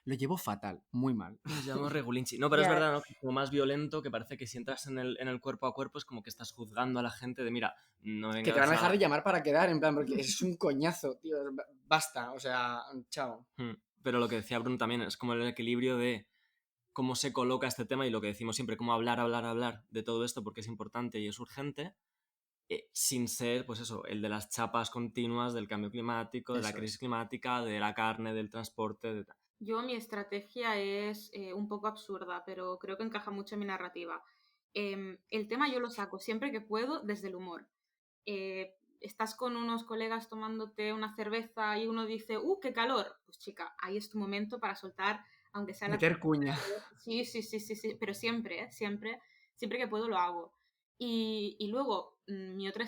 lo llevo fatal, muy mal. Nos llamamos regulinchi. No, pero es Ya, verdad, ¿no? Que es como más violento, que parece que si entras en el cuerpo a cuerpo es como que estás juzgando a la gente de, mira, no Que te van vengas a dejar de a... llamar para quedar, en plan, porque es un coñazo, tío. Basta, o sea, chao. Pero lo que decía Bruno también es como el equilibrio de cómo se coloca este tema y lo que decimos siempre, cómo hablar de todo esto porque es importante y es urgente, sin ser, pues eso, el de las chapas continuas del cambio climático, de la Eso crisis es. climática, de la carne, del transporte, de tal. Yo mi estrategia es un poco absurda, pero creo que encaja mucho en mi narrativa. El tema yo lo saco siempre que puedo desde el humor. Estás con unos colegas tomándote una cerveza y uno dice, qué calor! Pues chica, ahí es tu momento para soltar, aunque sea la... Meter cuña. Sí, pero siempre, siempre que puedo lo hago. Y luego, mi otra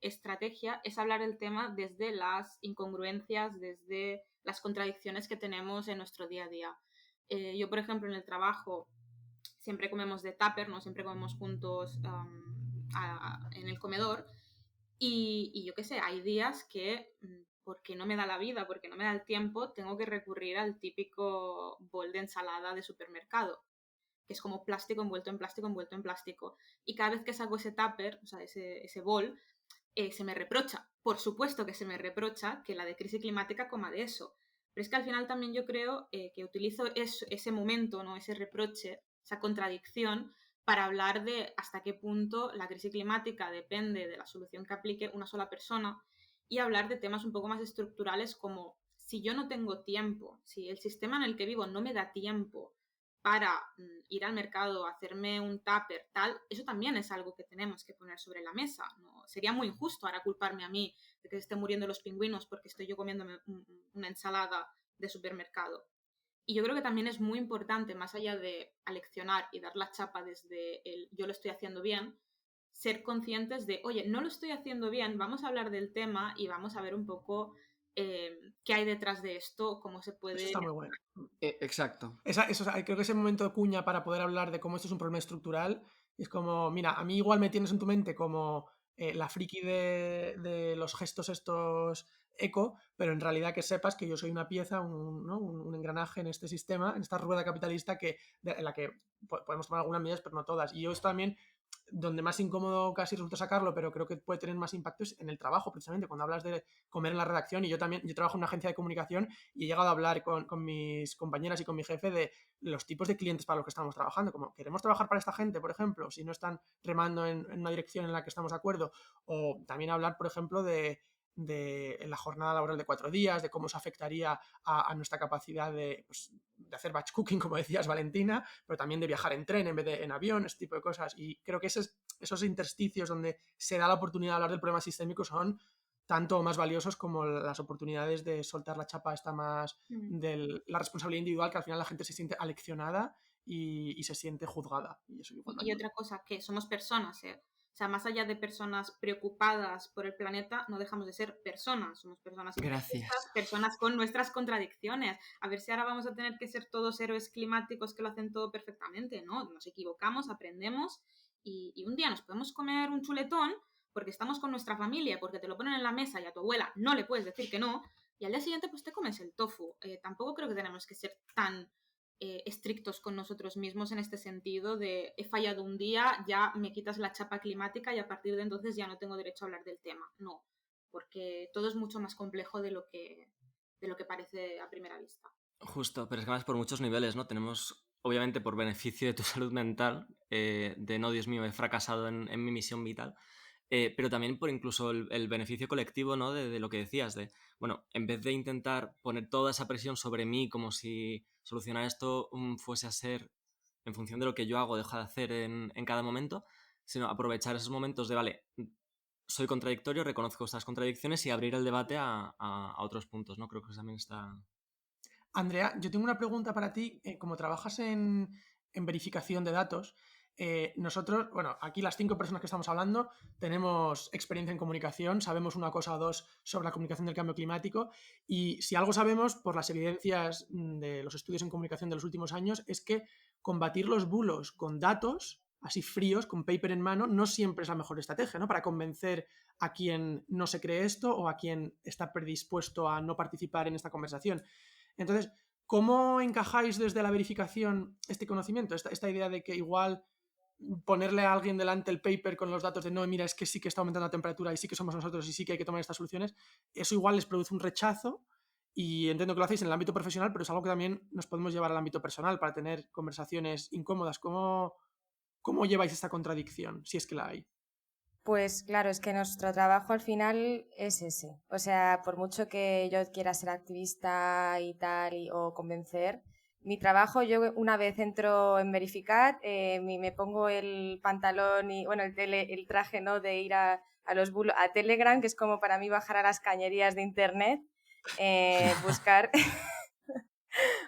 estrategia es hablar el tema desde las incongruencias, desde las contradicciones que tenemos en nuestro día a día. Yo, por ejemplo, en el trabajo siempre comemos de tupper, ¿no? Siempre comemos juntos en el comedor. Y yo qué sé, hay días que porque no me da la vida, porque no me da el tiempo, tengo que recurrir al típico bol de ensalada de supermercado, que es como plástico envuelto en plástico, envuelto en plástico. Y cada vez que saco ese tupper, o sea, ese bol, se me reprocha. Por supuesto que se me reprocha que la de crisis climática coma de eso. Pero es que al final también yo creo que utilizo ese momento, ¿no? Ese reproche, esa contradicción, para hablar de hasta qué punto la crisis climática depende de la solución que aplique una sola persona y hablar de temas un poco más estructurales como si yo no tengo tiempo, si el sistema en el que vivo no me da tiempo para ir al mercado, hacerme un tupper, tal, eso también es algo que tenemos que poner sobre la mesa. ¿No? Sería muy injusto ahora culparme a mí de que se estén muriendo los pingüinos porque estoy yo comiéndome una ensalada de supermercado. Y yo creo que también es muy importante, más allá de aleccionar y dar la chapa desde el yo lo estoy haciendo bien, ser conscientes de, oye, no lo estoy haciendo bien, vamos a hablar del tema y vamos a ver un poco qué hay detrás de esto, cómo se puede... Eso está muy bueno. Exacto. Creo que ese momento de cuña para poder hablar de cómo esto es un problema estructural es como, mira, a mí igual me tienes en tu mente como la friki de los gestos estos eco, pero en realidad que sepas que yo soy una pieza, un engranaje en este sistema, en esta rueda capitalista en la que podemos tomar algunas medidas, pero no todas. Y yo esto también, donde más incómodo casi resulta sacarlo, pero creo que puede tener más impacto es en el trabajo, precisamente, cuando hablas de comer en la redacción. Y yo trabajo en una agencia de comunicación y he llegado a hablar con mis compañeras y con mi jefe de los tipos de clientes para los que estamos trabajando, como queremos trabajar para esta gente, por ejemplo, si no están remando en una dirección en la que estamos de acuerdo, o también hablar, por ejemplo, de la jornada laboral de 4 días, de cómo se afectaría a nuestra capacidad de hacer batch cooking, como decías, Valentina, pero también de viajar en tren en vez de en avión, este tipo de cosas. Y creo que esos intersticios donde se da la oportunidad de hablar del problema sistémico son tanto más valiosos como las oportunidades de soltar la chapa esta más de la responsabilidad individual, que al final la gente se siente aleccionada y se siente juzgada. Y eso igual Y otra cosa, que somos personas, ¿eh? O sea, más allá de personas preocupadas por el planeta, no dejamos de ser personas. Somos personas imperfectas, personas con nuestras contradicciones. A ver si ahora vamos a tener que ser todos héroes climáticos que lo hacen todo perfectamente, ¿no? Nos equivocamos, aprendemos y un día nos podemos comer un chuletón porque estamos con nuestra familia, porque te lo ponen en la mesa y a tu abuela no le puedes decir que no, y al día siguiente pues te comes el tofu. Tampoco creo que tenemos que ser tan estrictos con nosotros mismos en este sentido de he fallado un día, ya me quitas la chapa climática y a partir de entonces ya no tengo derecho a hablar del tema. No, porque todo es mucho más complejo de lo que parece a primera vista. Justo, pero es que además por muchos niveles, ¿no? Tenemos, obviamente, por beneficio de tu salud mental, de no, Dios mío, he fracasado en mi misión vital, pero también por incluso el beneficio colectivo, ¿no? De lo que decías, de, bueno, en vez de intentar poner toda esa presión sobre mí como si solucionar esto fuese a ser en función de lo que yo hago o dejo de hacer en cada momento, sino aprovechar esos momentos de, vale, soy contradictorio, reconozco estas contradicciones y abrir el debate a otros puntos, ¿no? Creo que eso también está... Andrea, yo tengo una pregunta para ti. Como trabajas en verificación de datos, nosotros, bueno, aquí las 5 personas que estamos hablando tenemos experiencia en comunicación, sabemos una cosa o dos sobre la comunicación del cambio climático y si algo sabemos por las evidencias de los estudios en comunicación de los últimos años es que combatir los bulos con datos así fríos, con paper en mano, no siempre es la mejor estrategia, ¿no? Para convencer a quien no se cree esto o a quien está predispuesto a no participar en esta conversación. Entonces, ¿cómo encajáis desde la verificación este conocimiento? Esta idea de que igual ponerle a alguien delante el paper con los datos de no, mira, es que sí que está aumentando la temperatura y sí que somos nosotros y sí que hay que tomar estas soluciones, eso igual les produce un rechazo y entiendo que lo hacéis en el ámbito profesional, pero es algo que también nos podemos llevar al ámbito personal para tener conversaciones incómodas. ¿Cómo lleváis esta contradicción, si es que la hay? Pues claro, es que nuestro trabajo al final es ese. O sea, por mucho que yo quiera ser activista y tal, o convencer, mi trabajo, yo una vez entro en Verificat, me pongo el pantalón y, bueno, el traje, ¿no? De ir a los bulos, a Telegram, que es como para mí bajar a las cañerías de internet, buscar...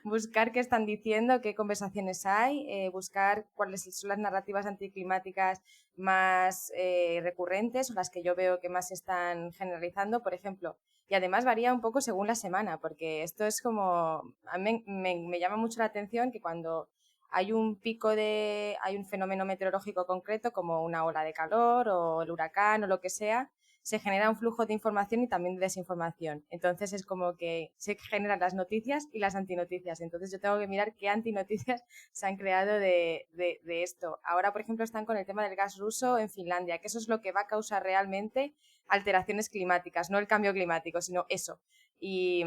buscar qué están diciendo, qué conversaciones hay, buscar cuáles son las narrativas anticlimáticas más recurrentes o las que yo veo que más se están generalizando, por ejemplo. Y además varía un poco según la semana, porque esto es como... A mí me llama mucho la atención que cuando hay un hay un fenómeno meteorológico concreto, como una ola de calor o el huracán o lo que sea, se genera un flujo de información y también de desinformación. Entonces es como que se generan las noticias y las antinoticias. Entonces yo tengo que mirar qué antinoticias se han creado de esto. Ahora, por ejemplo, están con el tema del gas ruso en Finlandia, que eso es lo que va a causar realmente alteraciones climáticas, no el cambio climático, sino eso. Y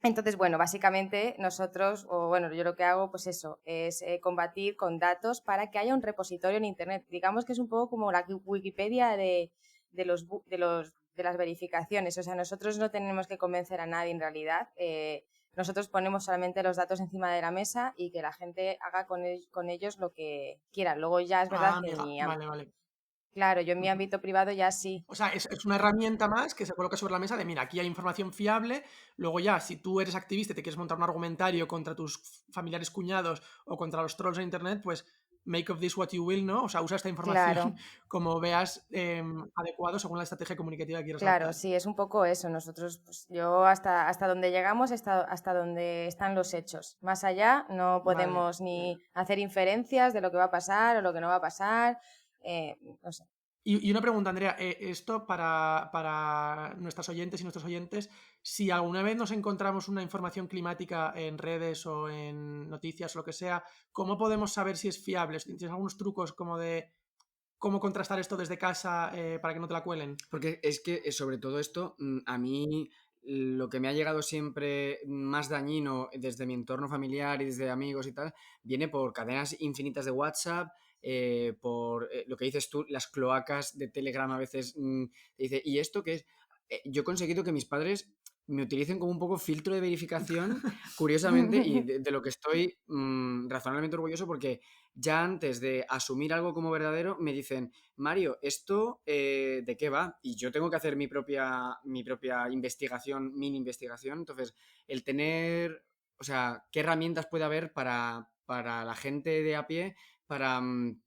entonces, bueno, básicamente nosotros, o bueno, yo lo que hago, pues eso, es combatir con datos para que haya un repositorio en Internet. Digamos que es un poco como la Wikipedia de las verificaciones. O sea, nosotros no tenemos que convencer a nadie en realidad. Nosotros ponemos solamente los datos encima de la mesa y que la gente haga con ellos lo que quiera. Luego ya es verdad que amiga, vale. claro, yo en mi ámbito privado ya sí. O sea, es una herramienta más que se coloca sobre la mesa de, mira, aquí hay información fiable, luego ya, si tú eres activista y te quieres montar un argumentario contra tus familiares cuñados o contra los trolls en Internet, pues make of this what you will, ¿no? O sea, usa esta información Claro. como veas adecuado según la estrategia comunicativa que quieras Claro, adoptar. sí, es un poco eso. Nosotros, pues yo hasta donde llegamos, hasta donde están los hechos. Más allá no Vale. podemos ni hacer inferencias de lo que va a pasar o lo que no va a pasar. No sé. Y una pregunta, Andrea, esto para nuestras oyentes y nuestros oyentes, si alguna vez nos encontramos una información climática en redes o en noticias o lo que sea, ¿cómo podemos saber si es fiable? ¿Tienes algunos trucos como de cómo contrastar esto desde casa para que no te la cuelen? Porque es que sobre todo esto, a mí lo que me ha llegado siempre más dañino desde mi entorno familiar y desde amigos y tal, viene por cadenas infinitas de WhatsApp, por lo que dices tú, las cloacas de Telegram a veces dice, ¿y esto qué es? Yo he conseguido que mis padres me utilicen como un poco filtro de verificación, curiosamente, y de lo que estoy razonablemente orgulloso porque ya antes de asumir algo como verdadero me dicen, Mario, ¿esto de qué va? Y yo tengo que hacer mi propia investigación, mini investigación. Entonces, el tener, o sea, ¿qué herramientas puede haber para la gente de a pie para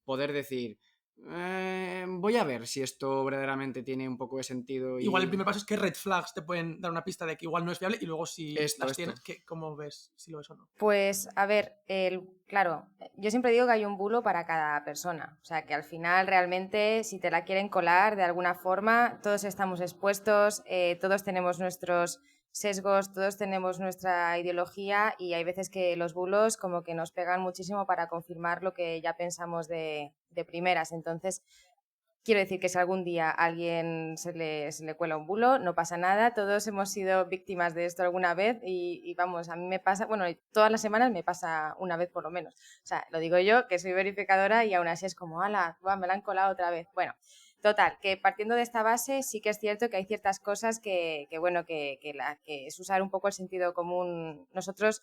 poder decir, voy a ver si esto verdaderamente tiene un poco de sentido Igual el y primer paso es que red flags te pueden dar una pista de que igual no es fiable y luego si esto, las esto. tienes, ¿cómo ves si lo es o no? Pues a ver, claro, yo siempre digo que hay un bulo para cada persona. O sea, que al final realmente si te la quieren colar de alguna forma, todos estamos expuestos, todos tenemos nuestros sesgos, todos tenemos nuestra ideología y hay veces que los bulos como que nos pegan muchísimo para confirmar lo que ya pensamos de primeras. Entonces, quiero decir que si algún día a alguien se le cuela un bulo, no pasa nada, todos hemos sido víctimas de esto alguna vez y vamos, a mí me pasa, bueno, todas las semanas me pasa una vez por lo menos. O sea, lo digo yo, que soy verificadora y aún así es como, ala, me la han colado otra vez. Bueno, total, que partiendo de esta base sí que es cierto que hay ciertas cosas bueno, que es usar un poco el sentido común. Nosotros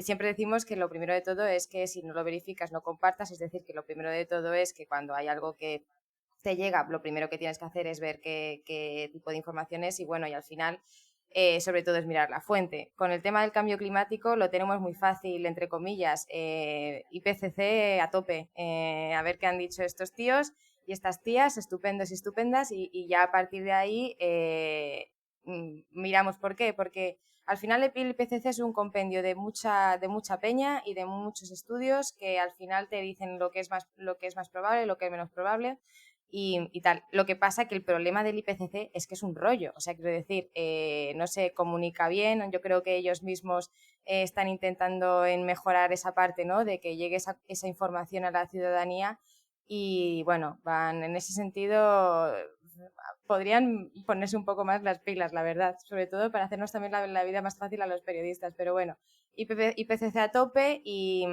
siempre decimos que lo primero de todo es que si no lo verificas, no compartas, es decir, que lo primero de todo es que cuando hay algo que te llega, lo primero que tienes que hacer es ver qué tipo de información es y bueno, y al final sobre todo es mirar la fuente. Con el tema del cambio climático lo tenemos muy fácil, entre comillas, IPCC a tope, a ver qué han dicho estos tíos y estas tías, estupendos y estupendas, y ya a partir de ahí miramos por qué, porque al final el IPCC es un compendio de mucha peña y de muchos estudios que al final te dicen lo que es más probable, lo que es menos probable y tal. Lo que pasa que el problema del IPCC es que es un rollo, o sea, quiero decir, no se comunica bien, yo creo que ellos mismos están intentando en mejorar esa parte, ¿no? De que llegue esa información a la ciudadanía y bueno, van en ese sentido, podrían ponerse un poco más las pilas, la verdad, sobre todo para hacernos también la vida más fácil a los periodistas, pero bueno, IPCC a tope y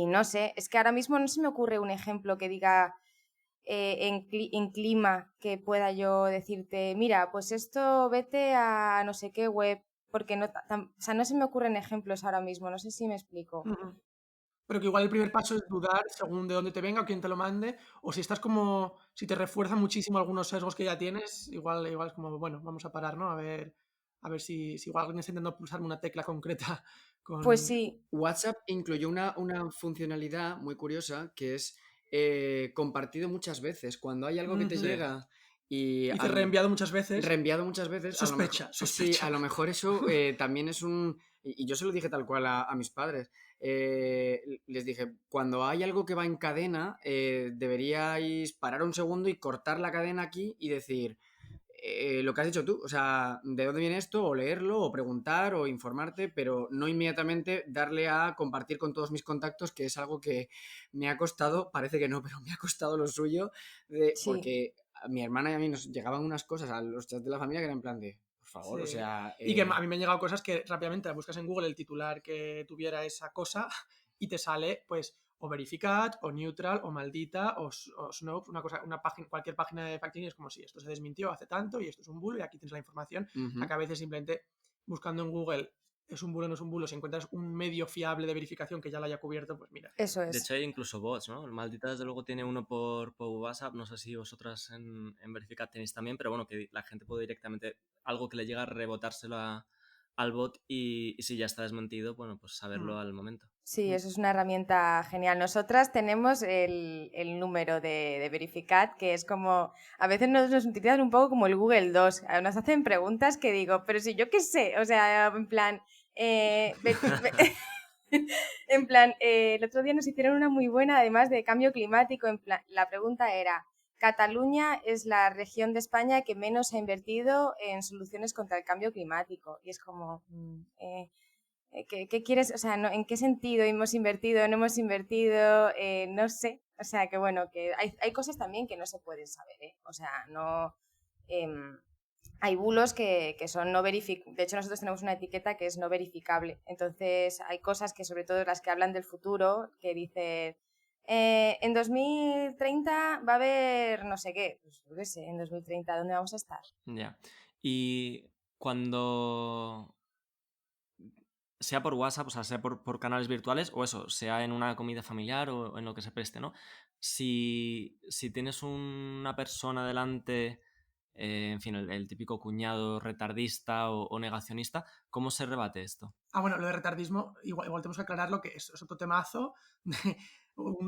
no sé, es que ahora mismo no se me ocurre un ejemplo que diga en clima que pueda yo decirte, mira, pues esto vete a no sé qué web, porque no, o sea, no se me ocurren ejemplos ahora mismo, no sé si me explico. Pero que igual el primer paso es dudar según de dónde te venga o quién te lo mande, o si estás como, si te refuerzan muchísimo algunos sesgos que ya tienes, igual es como, bueno, vamos a parar, ¿no? A ver si igual alguien está intentando pulsarme una tecla concreta Pues con... sí, WhatsApp incluyó una funcionalidad muy curiosa que es compartido muchas veces. Cuando hay algo que te Sí. llega y Hice reenviado muchas veces. reenviado muchas veces, a lo mejor, sí, Sospecha. a lo mejor eso también es un... Y yo se lo dije tal cual a mis padres. Les dije, cuando hay algo que va en cadena, deberíais parar un segundo y cortar la cadena aquí y decir, lo que has dicho tú, o sea, de dónde viene esto, o leerlo, o preguntar, o informarte, pero no inmediatamente darle a compartir con todos mis contactos, que es algo que me ha costado, parece que no, pero me ha costado lo suyo, Sí, porque a mi hermana y a mí nos llegaban unas cosas a los chats de la familia que eran en plan de, por favor, o Sí. sea... Y que a mí me han llegado cosas que rápidamente la buscas en Google el titular que tuviera esa cosa y te sale pues o verificat, o neutral, o maldita, o Snopes, una página, cualquier página de fact-checking es como si esto se desmintió hace tanto y esto es un bulo y aquí tienes la información. O sea que a veces simplemente buscando en Google es un bulo o no es un bulo, si encuentras un medio fiable de verificación que ya lo haya cubierto, pues mira. eso De es. hecho, hay incluso bots, ¿no? El Maldita, desde luego, tiene uno por WhatsApp. No sé si vosotras en Verificat tenéis también, pero bueno, que la gente puede directamente, algo que le llega a rebotárselo al bot y si ya está desmentido, bueno, pues saberlo al momento. Sí, eso es una herramienta genial. Nosotras tenemos el número de Verificat, que es como, a veces nos utilizan un poco como el Google 2. Nos hacen preguntas que digo, pero si yo qué sé, o sea, en plan, en plan, el otro día nos hicieron una muy buena, además de cambio climático, en plan, la pregunta era, Cataluña es la región de España que menos ha invertido en soluciones contra el cambio climático. Y es como... ¿qué quieres? O sea, no, ¿en qué sentido hemos invertido, no hemos invertido? No sé. O sea, que bueno, que hay cosas también que no se pueden saber, ¿eh? O sea, no... hay bulos que son no verificables. De hecho, nosotros tenemos una etiqueta que es no verificable. Entonces, hay cosas que, sobre todo las que hablan del futuro, que dicen... en 2030 va a haber no sé qué. Pues yo qué sé, en 2030, ¿dónde vamos a estar? Ya. Y cuando sea por WhatsApp, o sea, sea por canales virtuales o eso, sea en una comida familiar o en lo que se preste, ¿no? Si tienes una persona delante, en fin, el típico cuñado retardista o negacionista, ¿cómo se rebate esto? Bueno, lo de retardismo, igual tenemos que aclararlo, que es otro temazo,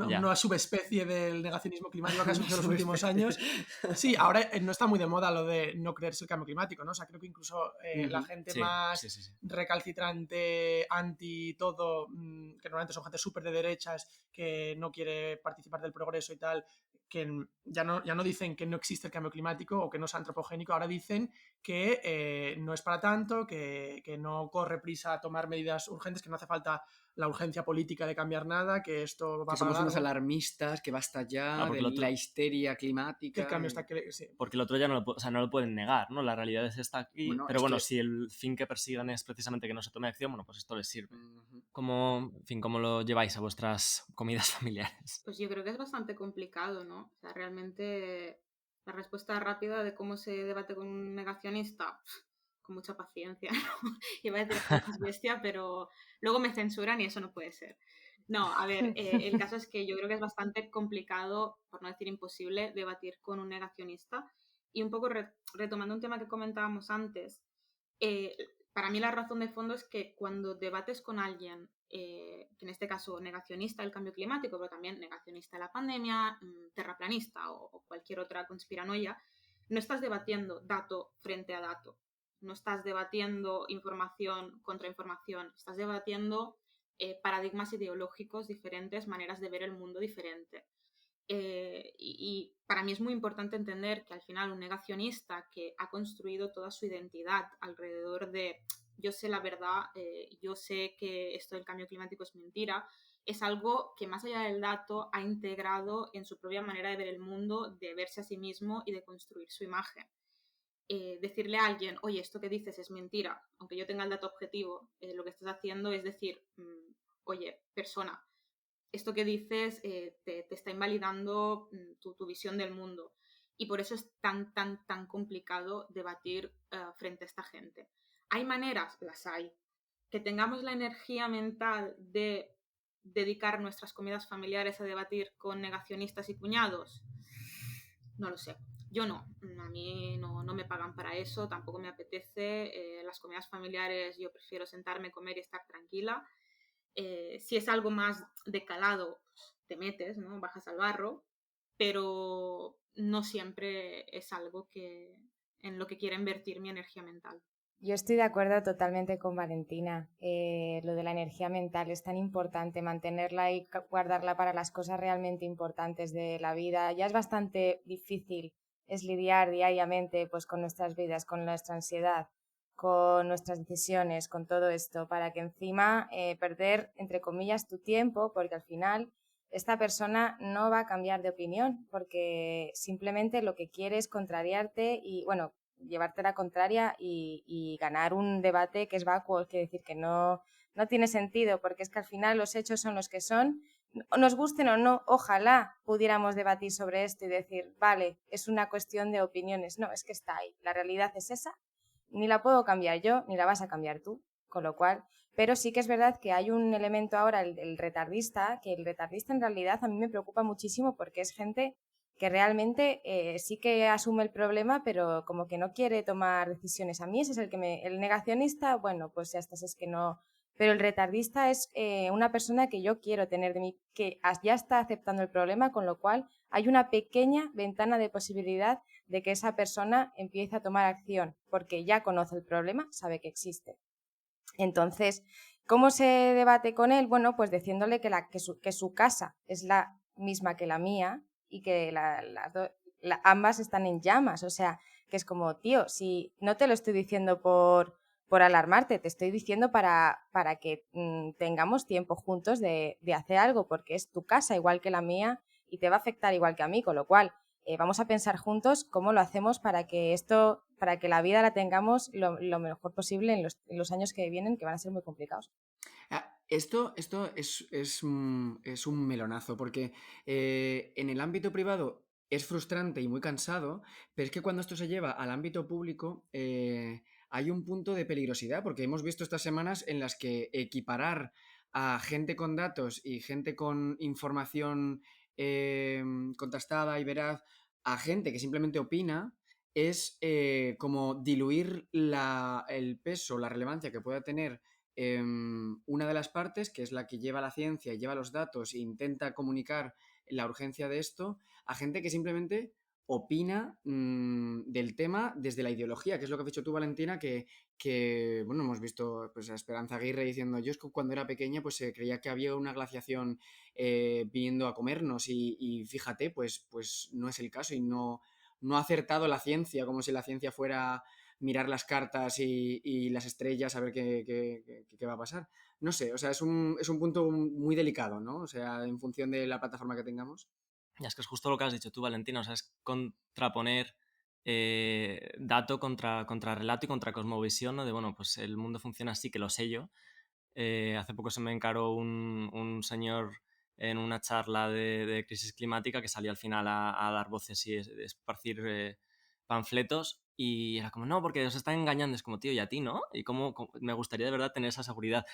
Ya. una subespecie del negacionismo climático que ha Una surgido en los últimos años. subespecie. Sí, ahora no está muy de moda lo de no creerse el cambio climático, ¿no? O sea, creo que incluso la Ujú. gente Sí, más sí, sí, sí. recalcitrante, anti todo, que normalmente son gente súper de derechas, que no quiere participar del progreso y tal, que ya no dicen que no existe el cambio climático o que no es antropogénico, ahora dicen que no es para tanto, que no corre prisa a tomar medidas urgentes, que no hace falta la urgencia política de cambiar nada, que esto Que va para somos unos largo, alarmistas, que basta ya Claro, de porque el la otro, histeria que el climática. cambio está... Sí. porque el otro ya no lo, o sea, no lo pueden negar, ¿no? La realidad es esta aquí, Bueno, pero es bueno, que... si el fin que persigan es precisamente que no se tome acción, bueno, pues esto les sirve. Ujú. En fin, ¿cómo lo lleváis a vuestras comidas familiares? Pues yo creo que es bastante complicado, ¿no? O sea, realmente la respuesta rápida de cómo se debate con un negacionista, con mucha paciencia, ¿no? Iba a decir algo más bestia, pero luego me censuran y eso no puede ser. No, a ver, el caso es que yo creo que es bastante complicado, por no decir imposible, debatir con un negacionista. Y un poco retomando un tema que comentábamos antes, eh, para mí la razón de fondo es que cuando debates con alguien, que en este caso negacionista del cambio climático, pero también negacionista de la pandemia, terraplanista o cualquier otra conspiranoia, no estás debatiendo dato frente a dato, no estás debatiendo información contra información, estás debatiendo paradigmas ideológicos diferentes, maneras de ver el mundo diferente. Y para mí es muy importante entender que al final un negacionista que ha construido toda su identidad alrededor de yo sé la verdad, yo sé que esto del cambio climático es mentira, es algo que más allá del dato ha integrado en su propia manera de ver el mundo, de verse a sí mismo y de construir su imagen. Decirle a alguien, oye, esto que dices es mentira, aunque yo tenga el dato objetivo, lo que estás haciendo es decir, oye, persona, esto que dices te está invalidando tu visión del mundo. Y por eso es tan complicado debatir frente a esta gente. ¿Hay maneras? Las hay. Que tengamos la energía mental de dedicar nuestras comidas familiares a debatir con negacionistas y cuñados, no lo sé. Yo no, a mí no me pagan para eso, tampoco me apetece. Las comidas familiares yo prefiero sentarme, comer y estar tranquila. Si es algo más de calado, te metes, ¿no? Bajas al barro, pero no siempre es algo en lo que quiera invertir mi energía mental. Yo estoy de acuerdo totalmente con Valentina. Lo de la energía mental es tan importante, mantenerla y guardarla para las cosas realmente importantes de la vida. Ya es bastante difícil es lidiar diariamente pues con nuestras vidas, con nuestra ansiedad, con nuestras decisiones, con todo esto, para que encima perder, entre comillas, tu tiempo, porque al final esta persona no va a cambiar de opinión, porque simplemente lo que quiere es contrariarte y, bueno, llevarte la contraria y ganar un debate que es vacuo, es decir, que no tiene sentido, porque es que al final los hechos son los que son. Nos gusten o no, ojalá pudiéramos debatir sobre esto y decir, vale, es una cuestión de opiniones. No, es que está ahí. La realidad es esa. Ni la puedo cambiar yo, ni la vas a cambiar tú. Con lo cual, pero sí que es verdad que hay un elemento ahora, el retardista, que el retardista en realidad a mí me preocupa muchísimo porque es gente que realmente sí que asume el problema, pero como que no quiere tomar decisiones. A mí ese es el negacionista, bueno, pues ya estás, es que no. Pero el retardista es una persona que yo quiero tener de mí, que ya está aceptando el problema, con lo cual hay una pequeña ventana de posibilidad de que esa persona empiece a tomar acción, porque ya conoce el problema, sabe que existe. Entonces, ¿cómo se debate con él? Bueno, pues diciéndole que su casa es la misma que la mía y que ambas están en llamas. O sea, que es como, tío, si no te lo estoy diciendo por alarmarte, te estoy diciendo para que tengamos tiempo juntos de hacer algo, porque es tu casa igual que la mía y te va a afectar igual que a mí, con lo cual vamos a pensar juntos cómo lo hacemos para que la vida la tengamos lo mejor posible en los años que vienen, que van a ser muy complicados. Esto es un melonazo, porque en el ámbito privado es frustrante y muy cansado, pero es que cuando esto se lleva al ámbito público hay un punto de peligrosidad, porque hemos visto estas semanas en las que equiparar a gente con datos y gente con información contrastada y veraz a gente que simplemente opina es como diluir el peso, la relevancia que pueda tener una de las partes, que es la que lleva la ciencia y lleva los datos e intenta comunicar la urgencia de esto, a gente que simplemente opina del tema desde la ideología, que es lo que has dicho tú, Valentina, bueno, hemos visto pues, a Esperanza Aguirre diciendo, yo es que cuando era pequeña pues se creía que había una glaciación viniendo a comernos y fíjate, pues no es el caso y no ha acertado la ciencia, como si la ciencia fuera mirar las cartas y las estrellas a ver qué va a pasar. No sé, o sea, es un punto muy delicado, ¿no? O sea, en función de la plataforma que tengamos. Ya, es que es justo lo que has dicho tú, Valentina, o sea, es contraponer dato contra relato y contra cosmovisión, ¿no? De, bueno, pues el mundo funciona así, que lo sé yo. Hace poco se me encaró un señor en una charla de crisis climática que salió al final a dar voces y esparcir panfletos y era como, no, porque os están engañando. Es como, tío, ¿y a ti, no? Y me gustaría de verdad tener esa seguridad.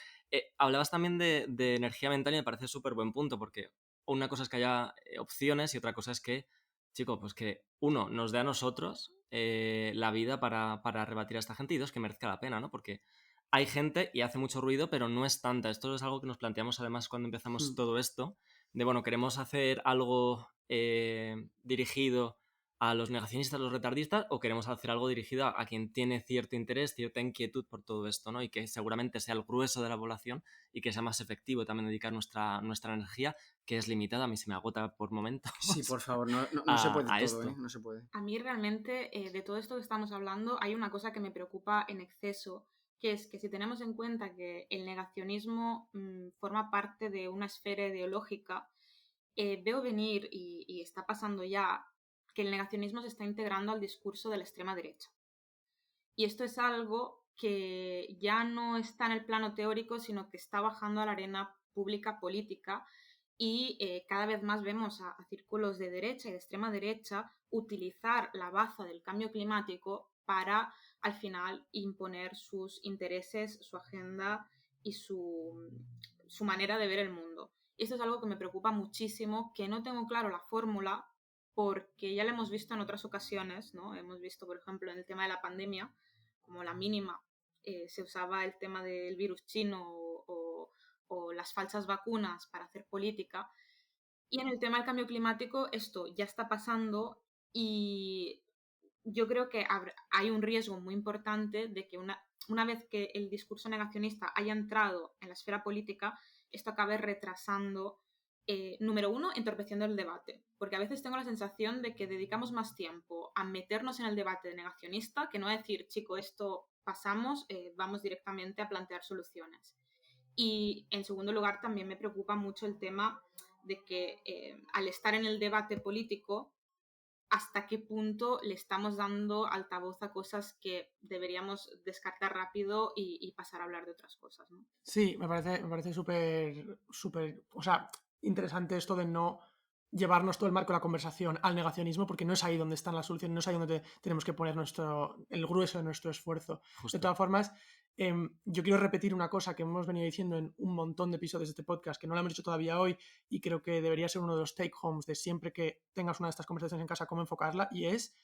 Hablabas también de energía mental y me parece súper buen punto, porque una cosa es que haya opciones y otra cosa es que, chico, pues que uno, nos dé a nosotros la vida para rebatir a esta gente y dos, que merezca la pena, ¿no? Porque hay gente y hace mucho ruido, pero no es tanta. Esto es algo que nos planteamos además cuando empezamos todo esto, de, bueno, queremos hacer algo dirigido a los negacionistas, a los retardistas, o queremos hacer algo dirigido a quien tiene cierto interés, cierta inquietud por todo esto, ¿no? Y que seguramente sea el grueso de la población y que sea más efectivo también dedicar nuestra energía, que es limitada, a mí se me agota por momentos. Sí, por favor, no se puede todo, esto. no se puede. A mí realmente, de todo esto que estamos hablando, hay una cosa que me preocupa en exceso, que es que si tenemos en cuenta que el negacionismo forma parte de una esfera ideológica, veo venir, y está pasando ya, que el negacionismo se está integrando al discurso de la extrema derecha. Y esto es algo que ya no está en el plano teórico, sino que está bajando a la arena pública política y cada vez más vemos a círculos de derecha y de extrema derecha utilizar la baza del cambio climático para al final imponer sus intereses, su agenda y su manera de ver el mundo. Y esto es algo que me preocupa muchísimo, que no tengo claro la fórmula porque ya lo hemos visto en otras ocasiones, ¿no? Hemos visto, por ejemplo, en el tema de la pandemia, como la mínima, se usaba el tema del virus chino o las falsas vacunas para hacer política. Y en el tema del cambio climático esto ya está pasando y yo creo que hay un riesgo muy importante de que una vez que el discurso negacionista haya entrado en la esfera política, esto acabe retrasando número uno, entorpeciendo el debate, porque a veces tengo la sensación de que dedicamos más tiempo a meternos en el debate de negacionista que no a decir, chico, esto pasamos, vamos directamente a plantear soluciones. Y en segundo lugar, también me preocupa mucho el tema de que al estar en el debate político, hasta qué punto le estamos dando altavoz a cosas que deberíamos descartar rápido y pasar a hablar de otras cosas, ¿no? Sí, me parece súper, o sea, interesante esto de no llevarnos todo el marco de la conversación al negacionismo, porque no es ahí donde están las soluciones, no es ahí donde tenemos que poner el grueso de nuestro esfuerzo. Justo. De todas formas, yo quiero repetir una cosa que hemos venido diciendo en un montón de episodios de este podcast, que no lo hemos hecho todavía hoy, y creo que debería ser uno de los take homes de siempre que tengas una de estas conversaciones en casa, cómo enfocarla, y es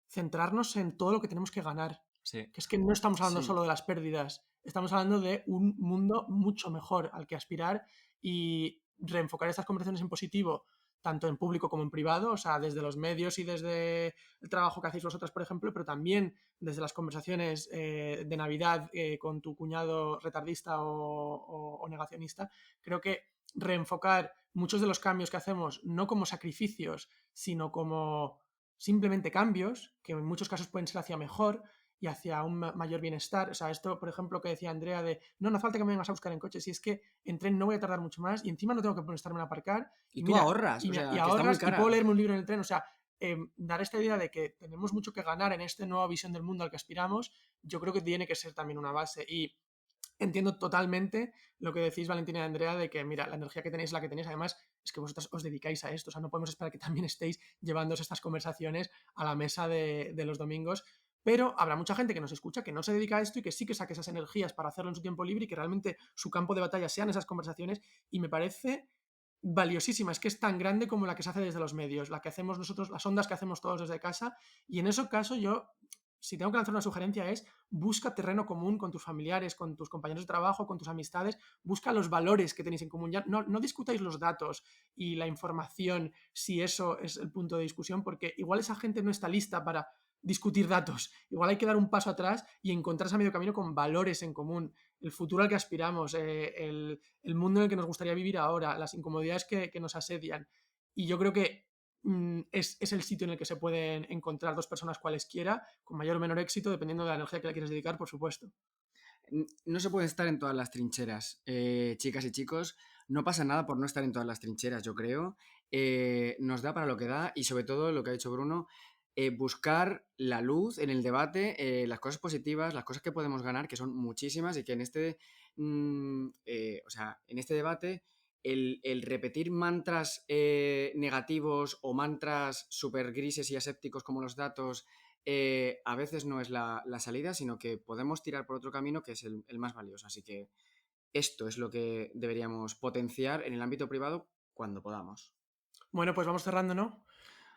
centrarnos en todo lo que tenemos que ganar. Sí. Que es que no estamos hablando Sí. solo de las pérdidas, estamos hablando de un mundo mucho mejor al que aspirar y reenfocar estas conversaciones en positivo, tanto en público como en privado, o sea, desde los medios y desde el trabajo que hacéis vosotras, por ejemplo, pero también desde las conversaciones de Navidad con tu cuñado retardista o negacionista. Creo que reenfocar muchos de los cambios que hacemos no como sacrificios, sino como simplemente cambios, que en muchos casos pueden ser hacia mejor y hacia un mayor bienestar. O sea, esto, por ejemplo, que decía Andrea de no hace falta que me vengas a buscar en coche, si es que en tren no voy a tardar mucho más y encima no tengo que molestarme en aparcar. Y tú ahorras, y o sea, y que está muy ahorras y cara. puedo leerme un libro en el tren. O sea, dar esta idea de que tenemos mucho que ganar en esta nueva visión del mundo al que aspiramos, yo creo que tiene que ser también una base. Y entiendo totalmente lo que decís, Valentina y Andrea, de que, mira, la energía que tenéis es la que tenéis. Además, es que vosotras os dedicáis a esto. O sea, no podemos esperar que también estéis llevándoos estas conversaciones a la mesa de los domingos. Pero habrá mucha gente que nos escucha que no se dedica a esto y que sí que saque esas energías para hacerlo en su tiempo libre y que realmente su campo de batalla sean esas conversaciones. Y me parece valiosísima. Es que es tan grande como la que se hace desde los medios, la que hacemos nosotros, las ondas que hacemos todos desde casa. Y en ese caso yo, si tengo que lanzar una sugerencia, es busca terreno común con tus familiares, con tus compañeros de trabajo, con tus amistades, busca los valores que tenéis en común. Ya no discutáis los datos y la información si eso es el punto de discusión, porque igual esa gente no está lista para discutir datos. Igual hay que dar un paso atrás y encontrarse a medio camino con valores en común, el futuro al que aspiramos, el mundo en el que nos gustaría vivir ahora, las incomodidades que nos asedian. Y yo creo que es el sitio en el que se pueden encontrar dos personas cualesquiera, con mayor o menor éxito, dependiendo de la energía que le quieres dedicar, por supuesto. No se puede estar en todas las trincheras, chicas y chicos. No pasa nada por no estar en todas las trincheras, yo creo. Nos da para lo que da y sobre todo lo que ha dicho Bruno, buscar la luz en el debate, las cosas positivas, las cosas que podemos ganar, que son muchísimas y que en este, o sea, en este debate el repetir mantras negativos o mantras súper grises y asépticos como los datos a veces no es la salida, sino que podemos tirar por otro camino que es el más valioso. Así que esto es lo que deberíamos potenciar en el ámbito privado cuando podamos. Bueno, pues vamos cerrando, ¿no?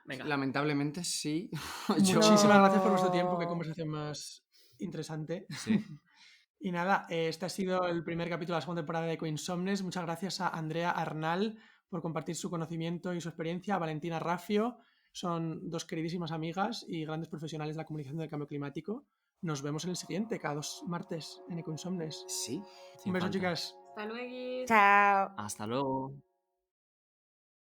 Venga. Lamentablemente, sí. Muchísimas gracias por vuestro tiempo, qué conversación más interesante. Sí. Y nada, este ha sido el primer capítulo de la segunda temporada de Ecoinsomnes. Muchas gracias a Andrea Arnal por compartir su conocimiento y su experiencia, a Valentina Raffio. Son dos queridísimas amigas y grandes profesionales de la comunicación del cambio climático. Nos vemos en el siguiente, cada 2 martes en Ecoinsomnes. Sí. Un beso, falta. chicas. Hasta luego. Chao. Hasta luego.